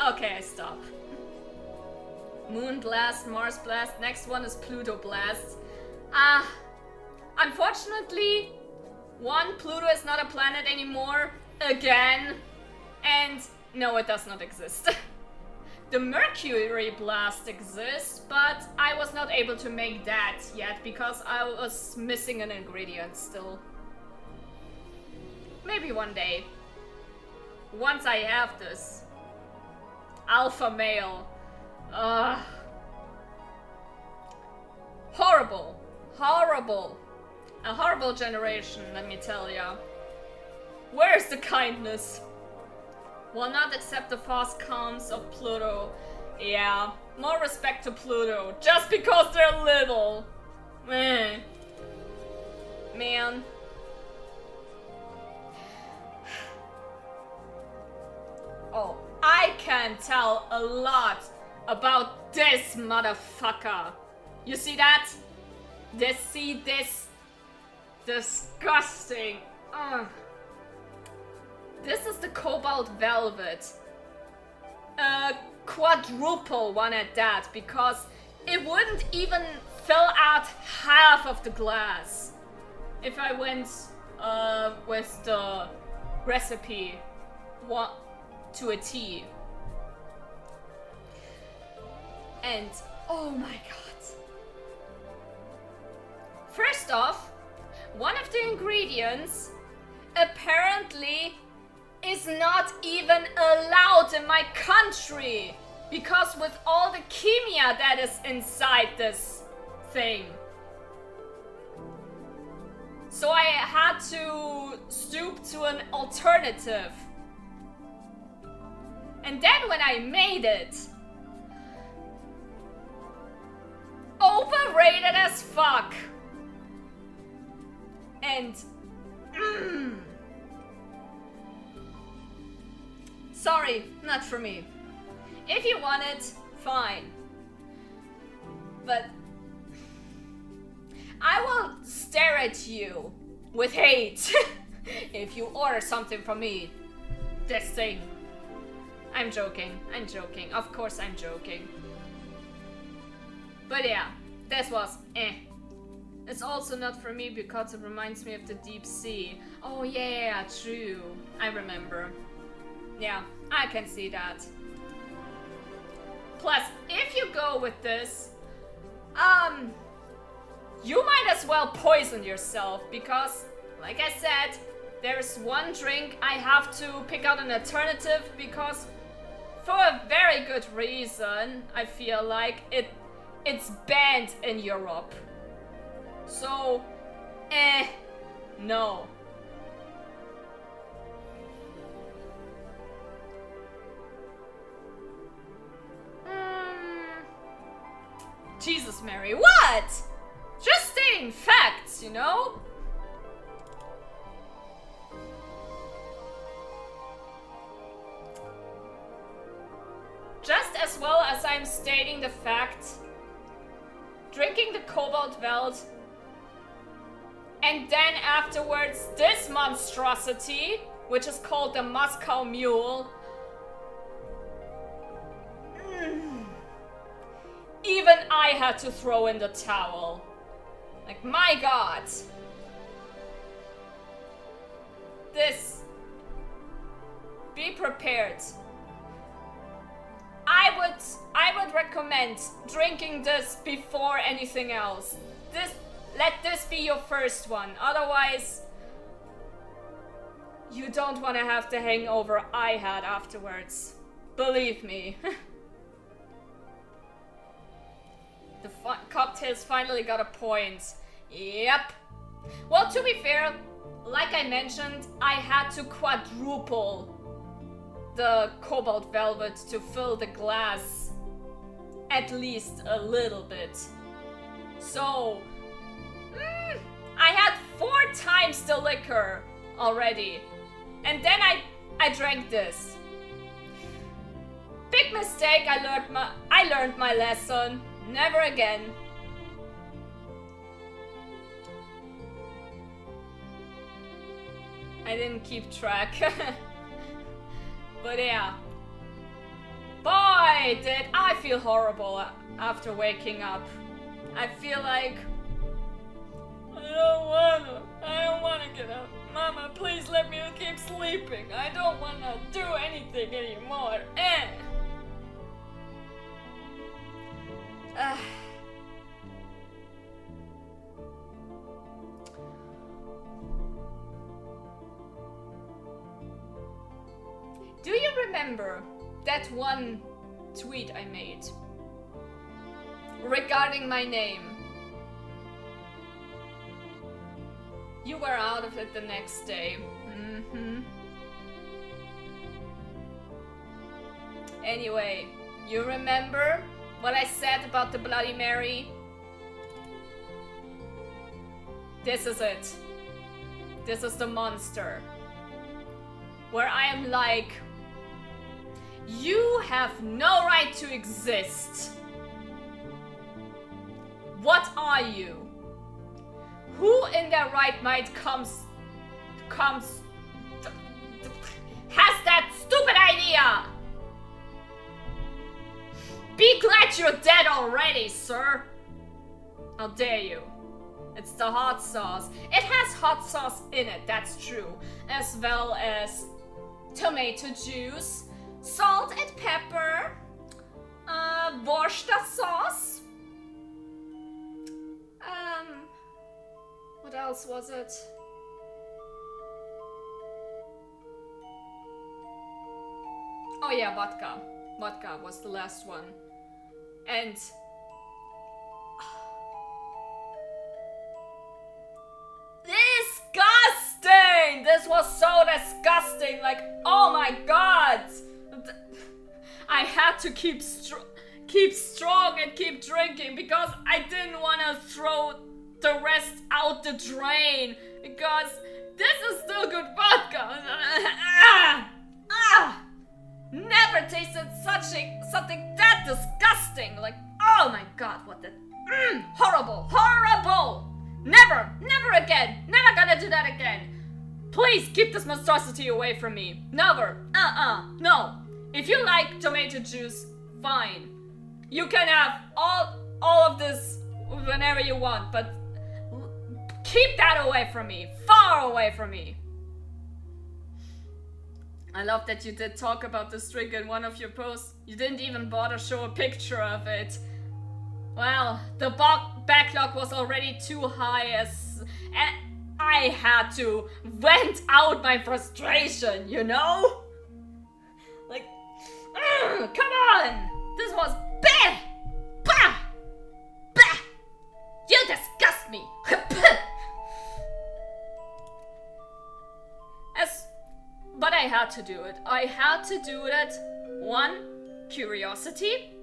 Okay, I stop. Moon blast, Mars blast. Next one is Pluto blast. Unfortunately, Pluto is not a planet anymore. again. And no, it does not exist. The mercury blast exists, but I was not able to make that yet because I was missing an ingredient still. Maybe one day. Once I have this. Alpha male. Horrible. Horrible. A horrible generation, let me tell ya. Where's the kindness? Will not accept the fast comes of Pluto. Yeah, more respect to Pluto. Just because they're little. Man. Oh, I can tell a lot about this motherfucker. You see that? This disgusting. Ugh. This is the cobalt velvet. A quadruple one at that, because it wouldn't even fill out half of the glass if I went with the recipe to a T. And oh my god. First off, one of the ingredients apparently is not even allowed in my country, because with all the chemia that is inside this thing. So I had to stoop to an alternative. And then when I made it, overrated as fuck. And sorry, not for me. If you want it, fine. But I will stare at you with hate if you order something from me. This thing. I'm joking. Of course I'm joking. But yeah, this was It's also not for me because it reminds me of the deep sea. Oh yeah, true. I remember. Yeah, I can see that. Plus, if you go with this, you might as well poison yourself because, like I said, there's one drink I have to pick out an alternative because, for a very good reason, I feel like it's banned in Europe. So, no. Jesus, Mary, what? Just stating facts, you know? Just as well as I'm stating the fact, drinking the cobalt veld, and then afterwards this monstrosity, which is called the Moscow Mule. Even I had to throw in the towel. Like, my god. This. Be prepared. I would recommend drinking this before anything else. Let this be your first one. Otherwise, you don't want to have the hangover I had afterwards. Believe me. The cocktails finally got a point. Yep. Well, to be fair, like I mentioned, I had to quadruple the cobalt velvet to fill the glass at least a little bit. So, I had 4 times the liquor already. And then I drank this. Big mistake, I learned my lesson. Never again. I didn't keep track. But yeah. Boy, did I feel horrible after waking up. I feel like I don't wanna get up. Mama, please let me keep sleeping. I don't wanna do anything anymore. Do you remember that one tweet I made regarding my name? You were out of it the next day. Anyway, you remember what I said about the Bloody Mary? This is it. This is the monster. Where I am like, you have no right to exist. What are you? Who in their right mind has that stupid idea? Be glad you're dead already, sir. How dare you? It's the hot sauce. It has hot sauce in it, that's true. As well as tomato juice, salt and pepper, Worcester sauce. What else was it? Oh yeah, vodka. Vodka was the last one. And disgusting! This was so disgusting. Like, oh my god! I had to keep strong and keep drinking because I didn't want to throw the rest out the drain because this is still good vodka. Never tasted something that disgusting. Like, oh my god, what the horrible. Never again. Never gonna do that again. Please keep this monstrosity away from me. Never. No. If you like tomato juice, fine. You can have all of this whenever you want, but keep that away from me. Far away from me. I love that you did talk about this drink in one of your posts. You didn't even bother show a picture of it. Well, the backlog was already too high and I had to vent out my frustration, you know? Like, come on! This was bah! Bah! Bah! You disgust me! But I had to do it. I had to do it. One, curiosity.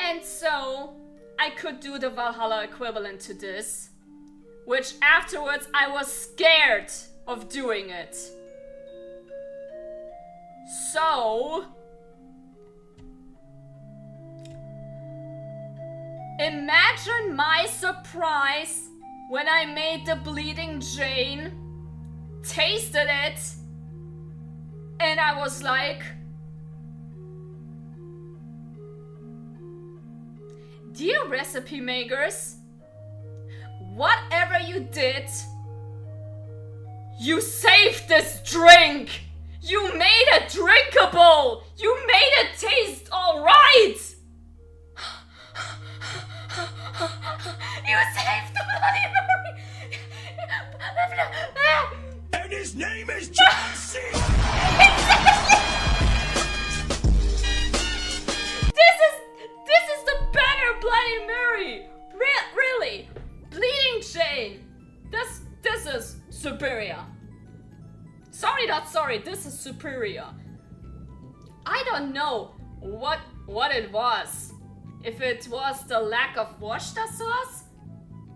And so I could do the Valhalla equivalent to this. Which afterwards I was scared of doing it. So imagine my surprise when I made the Bleeding Jane, tasted it, and I was like, dear recipe makers, whatever you did, you saved this drink! You made it drinkable! You made it taste alright! You saved the Bloody Mary! And his name is John C. This is the better Bloody Mary! Really! Bleeding Jane! This is superior. Sorry, not sorry, this is superior. I don't know what it was. If it was the lack of Worcester sauce,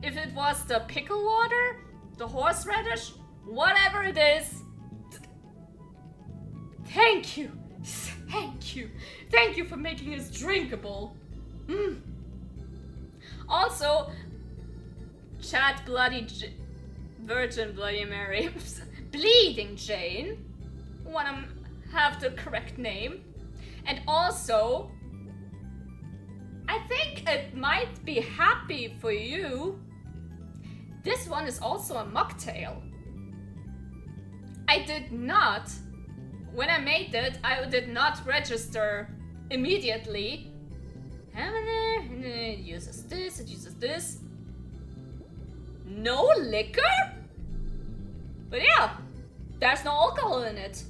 if it was the pickle water, the horseradish, whatever it is. Thank you for making this drinkable. Also, chat Virgin Bloody Mary, Bleeding Jane, wanna have the correct name, and also, I think it might be happy for you. This one is also a mocktail. I did not, when I made it, I did not register immediately. It uses this, it uses this. No liquor? But yeah, there's no alcohol in it.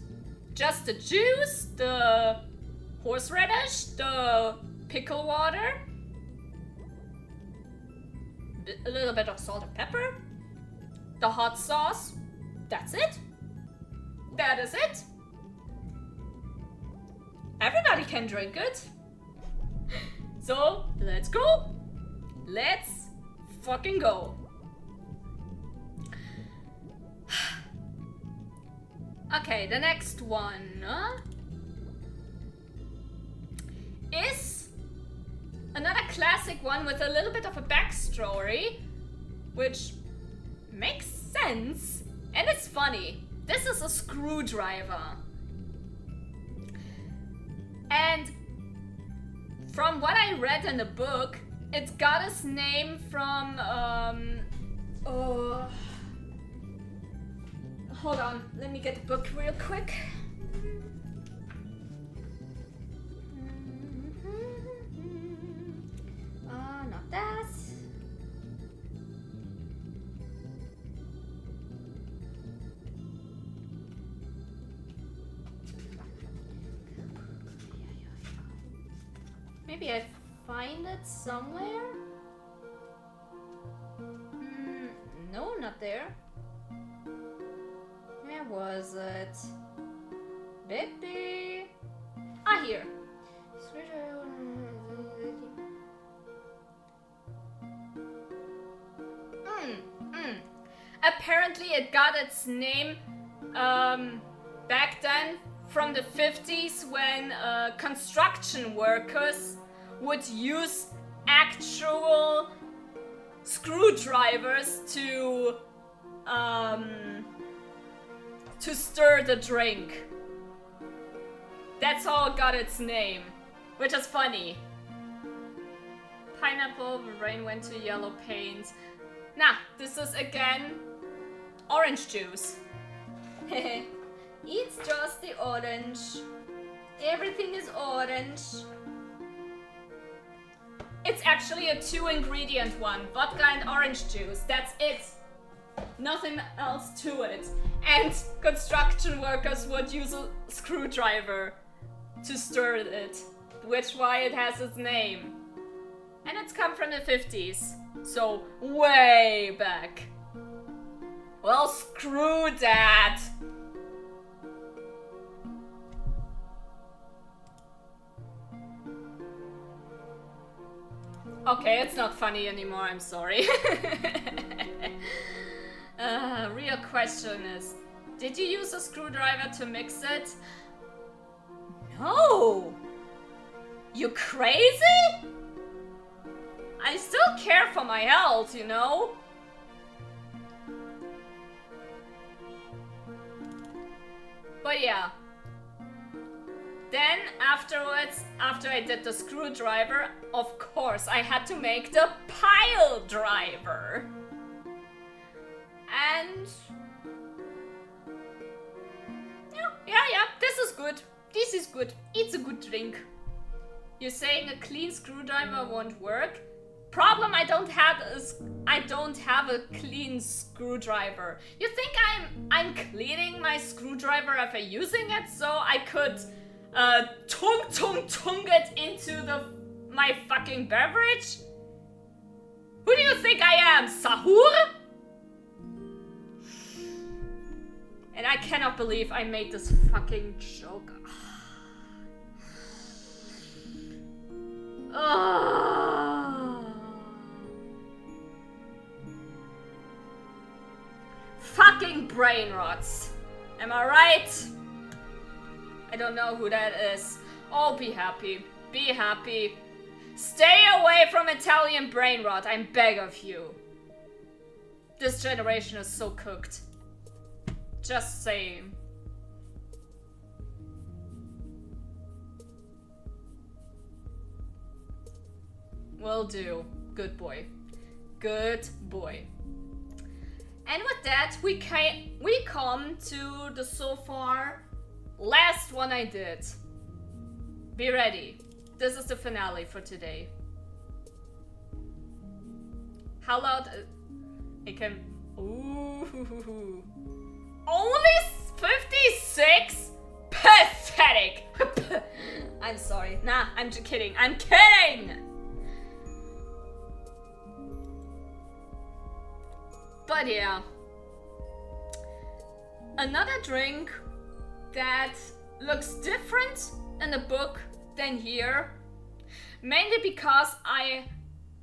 Just the juice, the horseradish, the pickle water, a little bit of salt and pepper, the hot sauce. That's it. That is it. Everybody can drink it. So, let's go. Let's fucking go. Okay, the next one is another classic one with a little bit of a backstory, which makes sense and it's funny. This is a screwdriver. And from what I read in the book, it's got its name from hold on, let me get the book real quick. Not that. Maybe I find it somewhere? No, not there. Where was it? Baby. Ah, here. Apparently it got its name back then from the 50s when construction workers would use actual screwdrivers to stir the drink. That's how it got its name, which is funny. Pineapple, the rain went to yellow paint. Nah, this is again orange juice. It's just the orange. Everything is orange. It's actually a 2-ingredient one, vodka and orange juice. That's it. Nothing else to it. And construction workers would use a screwdriver to stir it, which why it has its name. And it's come from the 50s, so way back. Well, screw that. Okay, it's not funny anymore, I'm sorry. Real question is, did you use a screwdriver to mix it? No! You crazy? I still care for my health, you know? But yeah. Then afterwards, after I did the screwdriver, of course I had to make the pile driver. And yeah, this is good. This is good. It's a good drink. You're saying a clean screwdriver won't work? Problem, I don't have a clean screwdriver. You think I'm cleaning my screwdriver after using it so I could tung it into my fucking beverage? Who do you think I am, Sahur? And I cannot believe I made this fucking joke. Fucking brain rots. Am I right? I don't know who that is. Oh, be happy. Be happy. Stay away from Italian brain rot, I beg of you. This generation is so cooked. Just saying. Will do. Good boy. Good boy. And with that, we come to the so far last one I did. Be ready. This is the finale for today. How loud? It can. Ooh. Only 56? Pathetic. I'm sorry. Nah, I'm just kidding. I'm kidding. But yeah. Another drink that looks different in the book than here. Mainly because I,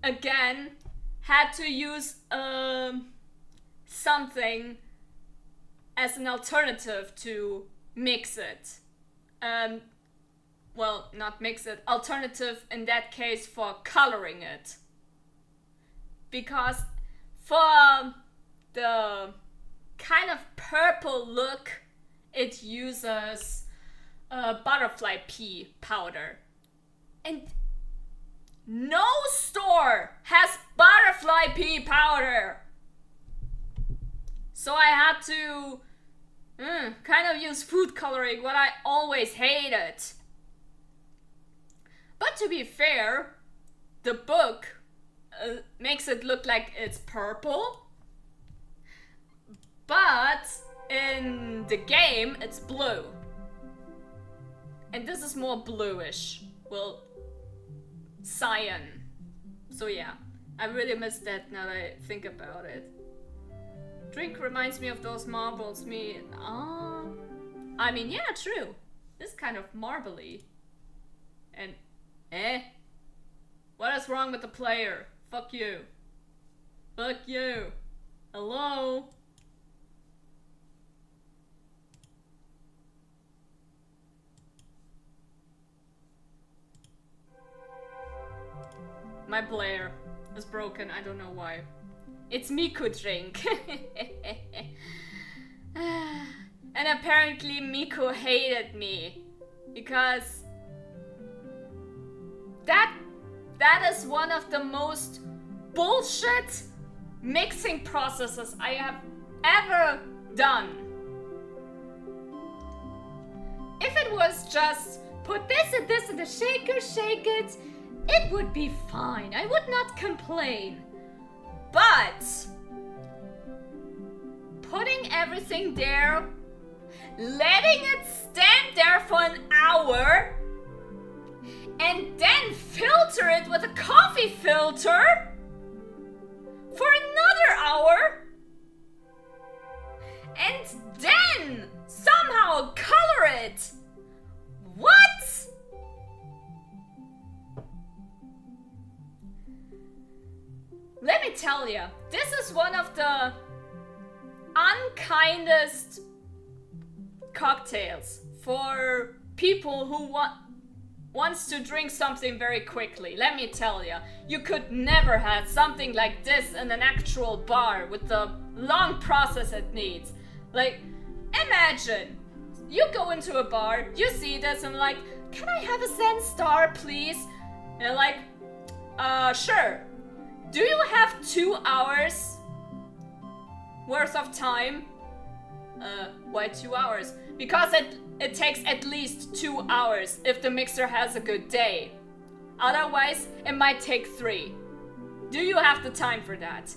again, had to use something as an alternative to mix it. Well, not mix it, alternative in that case for coloring it. Because for the kind of purple look, it uses butterfly pea powder. And no store has butterfly pea powder. So I had to kind of use food coloring, what I always hated. But to be fair, the book makes it look like it's purple. But in the game, it's blue. And this is more bluish. Well, cyan. So yeah, I really miss that now that I think about it. Drink reminds me of those marbles. I mean, yeah, true. It's kind of marbly. And, what is wrong with the player? Fuck you. Fuck you. Hello? My player is broken, I don't know why. It's Miku drink. And apparently Miku hated me. Because that is one of the most bullshit mixing processes I have ever done. If it was just put this and this in the shaker, shake it, it would be fine. I would not complain. But putting everything there, letting it stand there for an hour, and then filter it with a coffee filter for another hour, and then somehow color it. What? Let me tell you, this is one of the unkindest cocktails for people who wants to drink something very quickly. Let me tell you, you could never have something like this in an actual bar with the long process it needs. Like, imagine, you go into a bar, you see this and like, can I have a Zen Star, please? And you're like, sure. Do you have 2 hours worth of time? Why 2 hours? Because it takes at least 2 hours if the mixer has a good day. Otherwise, it might take 3. Do you have the time for that?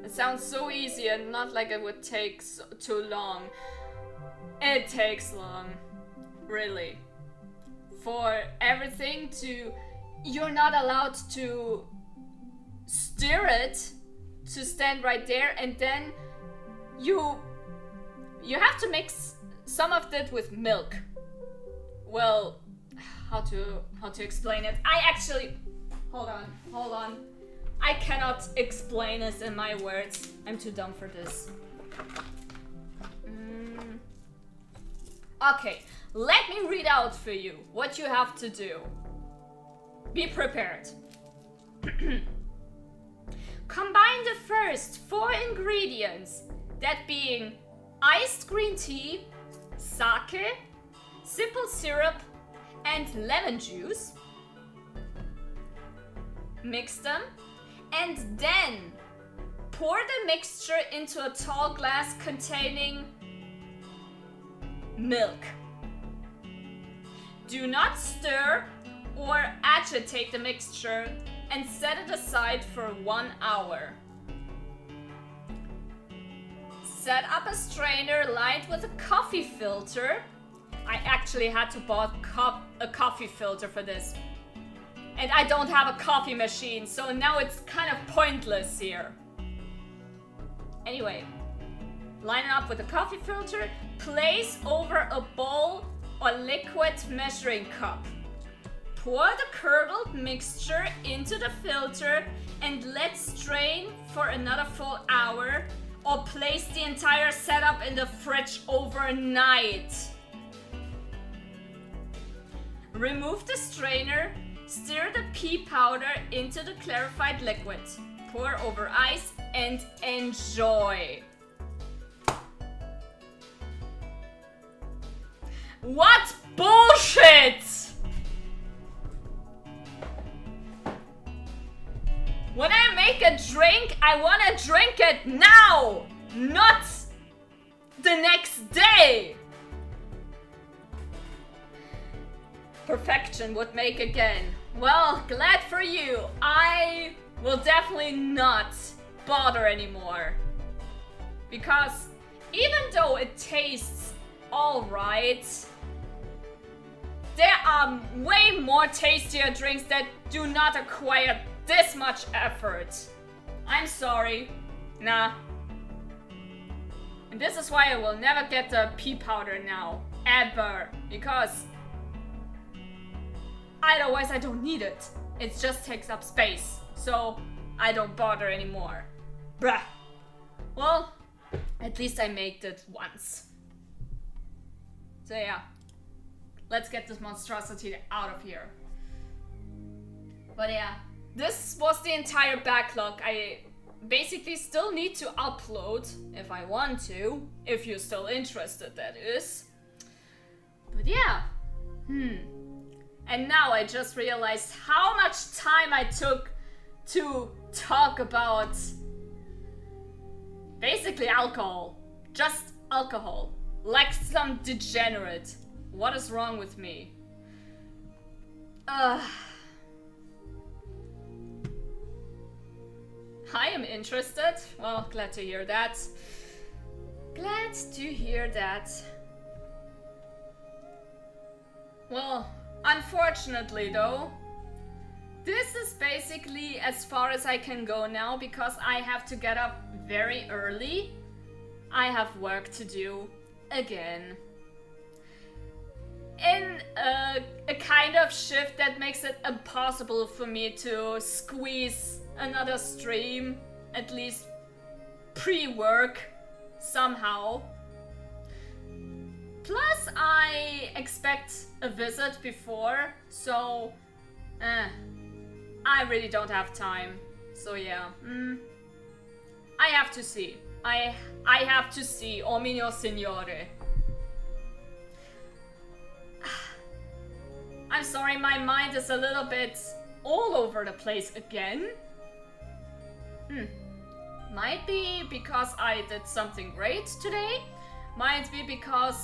It sounds so easy and not like it would take too long. It takes long. Really. For everything to... You're not allowed to stir it to stand right there, and then you have to mix some of it with milk. Well, how to explain it? I actually hold on. I cannot explain this in my words. I'm too dumb for this. Okay, let me read out for you what you have to do. Be prepared. Combine the first 4 ingredients, that being iced green tea, sake, simple syrup, and lemon juice. Mix them, and then Pour the mixture into a tall glass containing milk. Do not stir or agitate the mixture and set it aside for 1 hour. Set up a strainer lined with a coffee filter. I actually had to buy a coffee filter for this. And I don't have a coffee machine, so now it's kind of pointless here. Anyway, line it up with a coffee filter. Place over a bowl or liquid measuring cup. Pour the curdled mixture into the filter and let strain for another full hour, or place the entire setup in the fridge overnight. Remove the strainer, stir the pea powder into the clarified liquid. Pour over ice and enjoy. What bullshit! When I make a drink, I want to drink it now, not the next day. Perfection would make again. Well, glad for you. I will definitely not bother anymore. Because even though it tastes alright, there are way more tastier drinks that do not require this much effort. I'm sorry. Nah. And this is why I will never get the pea powder now. Ever. Because otherwise I don't need it. It just takes up space. So I don't bother anymore. Bruh. Well, at least I made it once. So yeah. Let's get this monstrosity out of here. But yeah. This was the entire backlog. I basically still need to upload if I want to. If you're still interested, that is. But yeah. And now I just realized how much time I took to talk about basically alcohol. Just alcohol. Like some degenerate. What is wrong with me? I am interested. Well, glad to hear that. Glad to hear that. Well, unfortunately though, this is basically as far as I can go now because I have to get up very early. I have work to do again. In a kind of shift that makes it impossible for me to squeeze another stream, at least pre-work, somehow. Plus, I expect a visit before, so I really don't have time. So yeah, I have to see. I have to see, oh mio signore. I'm sorry, my mind is a little bit all over the place again. Might be because I did something great today. Might be because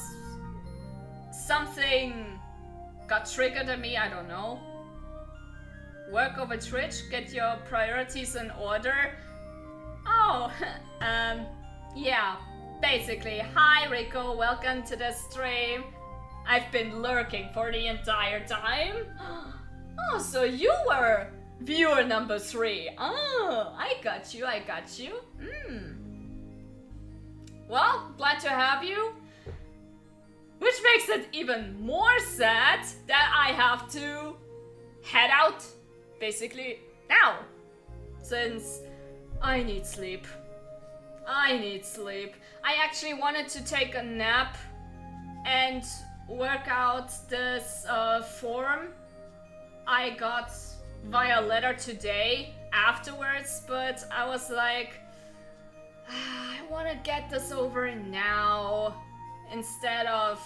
something got triggered at me, I don't know. Work over Twitch, get your priorities in order. Oh, yeah, basically. Hi Rico, welcome to the stream. I've been lurking for the entire time. Oh, so you were viewer number 3. Oh, I got you. Well, glad to have you. Which makes it even more sad that I have to head out, basically, now. Since I need sleep. I actually wanted to take a nap and work out this form I got via letter today afterwards, but I was like, I want to get this over now instead of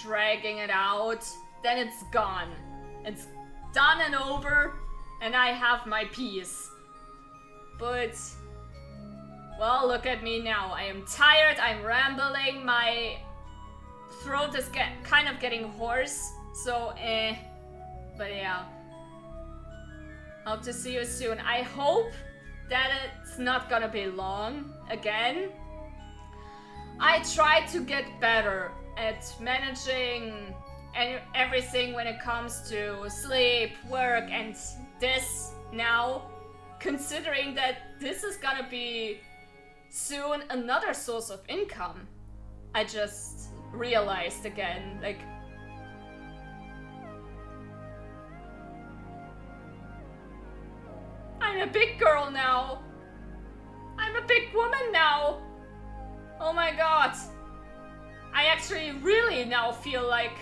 dragging it out. Then it's gone. It's done and over, and I have my peace. But Well, look at me now. I am tired, I'm rambling, my throat is kind of getting hoarse, so but yeah. Hope to see you soon. I hope that it's not gonna be long again. I try to get better at managing everything when it comes to sleep, work, and this now, considering that this is gonna be soon another source of income. I just realized again, like, I'm a big girl now. I'm a big woman now. Oh my god. I actually really now feel like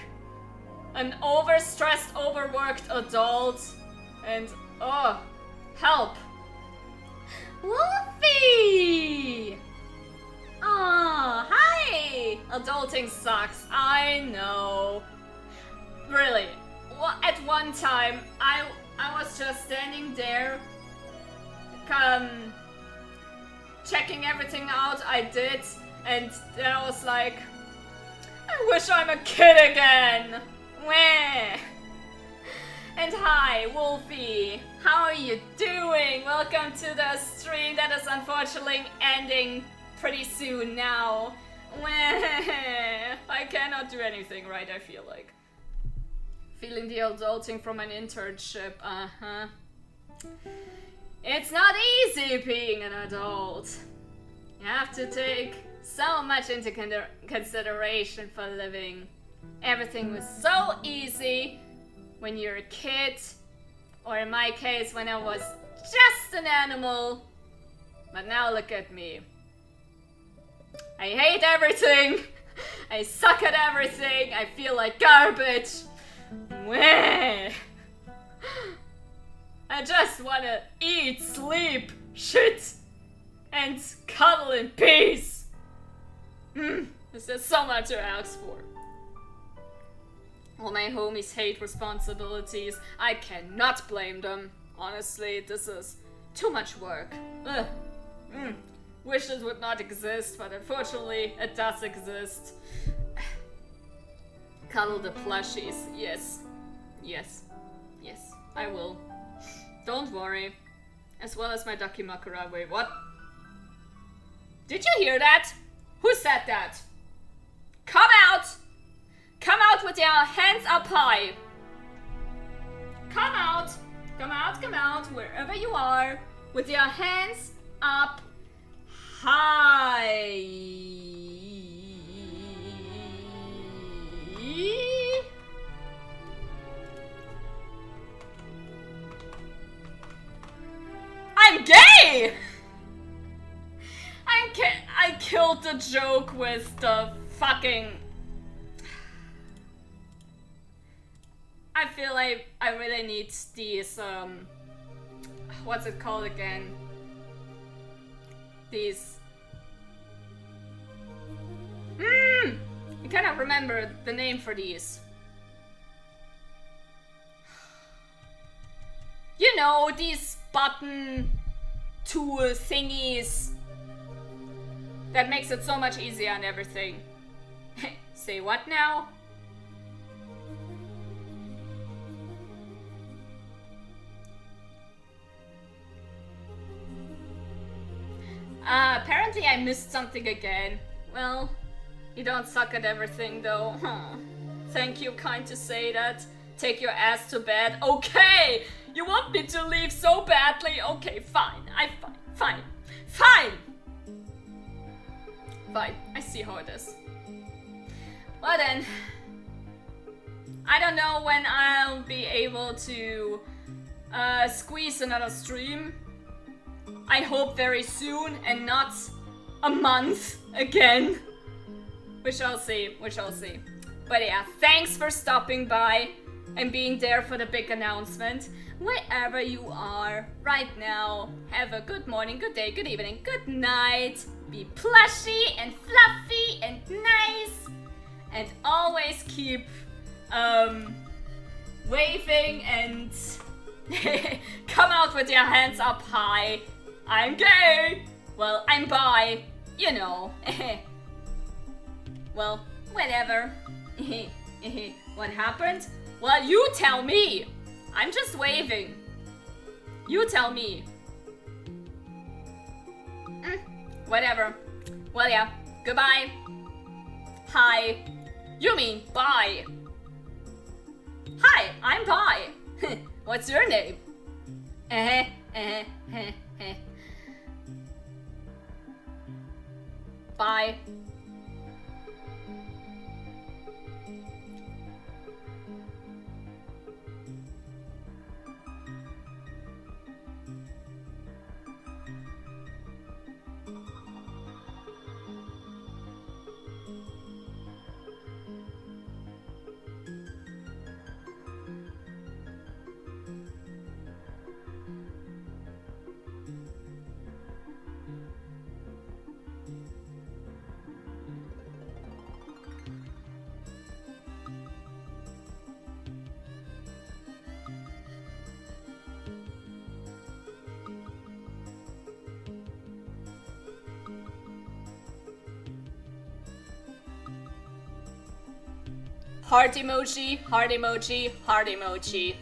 an overstressed, overworked adult. And, oh, help. Wolfie! Aw, hi! Adulting sucks, I know. Really, at one time, I was just standing there, checking everything out I did, and then I was like, I wish I'm a kid again! Wah! And hi, Wolfie! How are you doing? Welcome to the stream that is unfortunately ending pretty soon now. Wah! I cannot do anything right, I feel like. Feeling the adulting from an internship, uh-huh. It's not easy being an adult. You have to take so much into consideration for living. Everything was so easy when you're a kid, or in my case, when I was just an animal. But now look at me. I hate everything. I suck at everything. I feel like garbage. Meh. I just wanna eat, sleep, shit, and cuddle in peace. There's just so much to ask for. All my homies hate responsibilities. I cannot blame them. Honestly, this is too much work. Ugh. Wish it would not exist, but unfortunately, it does exist. Cuddle the plushies. Yes. Yes. Yes, I will. Don't worry. As well as my Dakimakura. Wait, what? Did you hear that? Who said that? Come out! Come out with your hands up high! Come out! Come out, come out, wherever you are, with your hands up high! I'm gay! I killed the joke with the fucking... I feel like I really need these, what's it called again? These... I cannot remember the name for these. You know, these button tool thingies that makes it so much easier and everything. Say what now? Apparently I missed something again. Well, you don't suck at everything though. Thank you, kind to say that. Take your ass to bed. Okay! You want me to leave so badly? Okay, fine. Fine. Fine, I see how it is. Well then, I don't know when I'll be able to squeeze another stream. I hope very soon and not a month again. We shall see. But yeah, thanks for stopping by and being there for the big announcement. Wherever you are right now, have a good morning, good day, good evening, good night. Be plushy and fluffy and nice. And always keep waving and come out with your hands up high. I'm gay! Well, I'm bi. You know. Well, whatever. What happened? Well, you tell me. I'm just waving. You tell me. Whatever. Well, yeah. Goodbye. Hi. You mean bye. Hi, I'm Pi. What's your name? Bye. Heart emoji, heart emoji, heart emoji.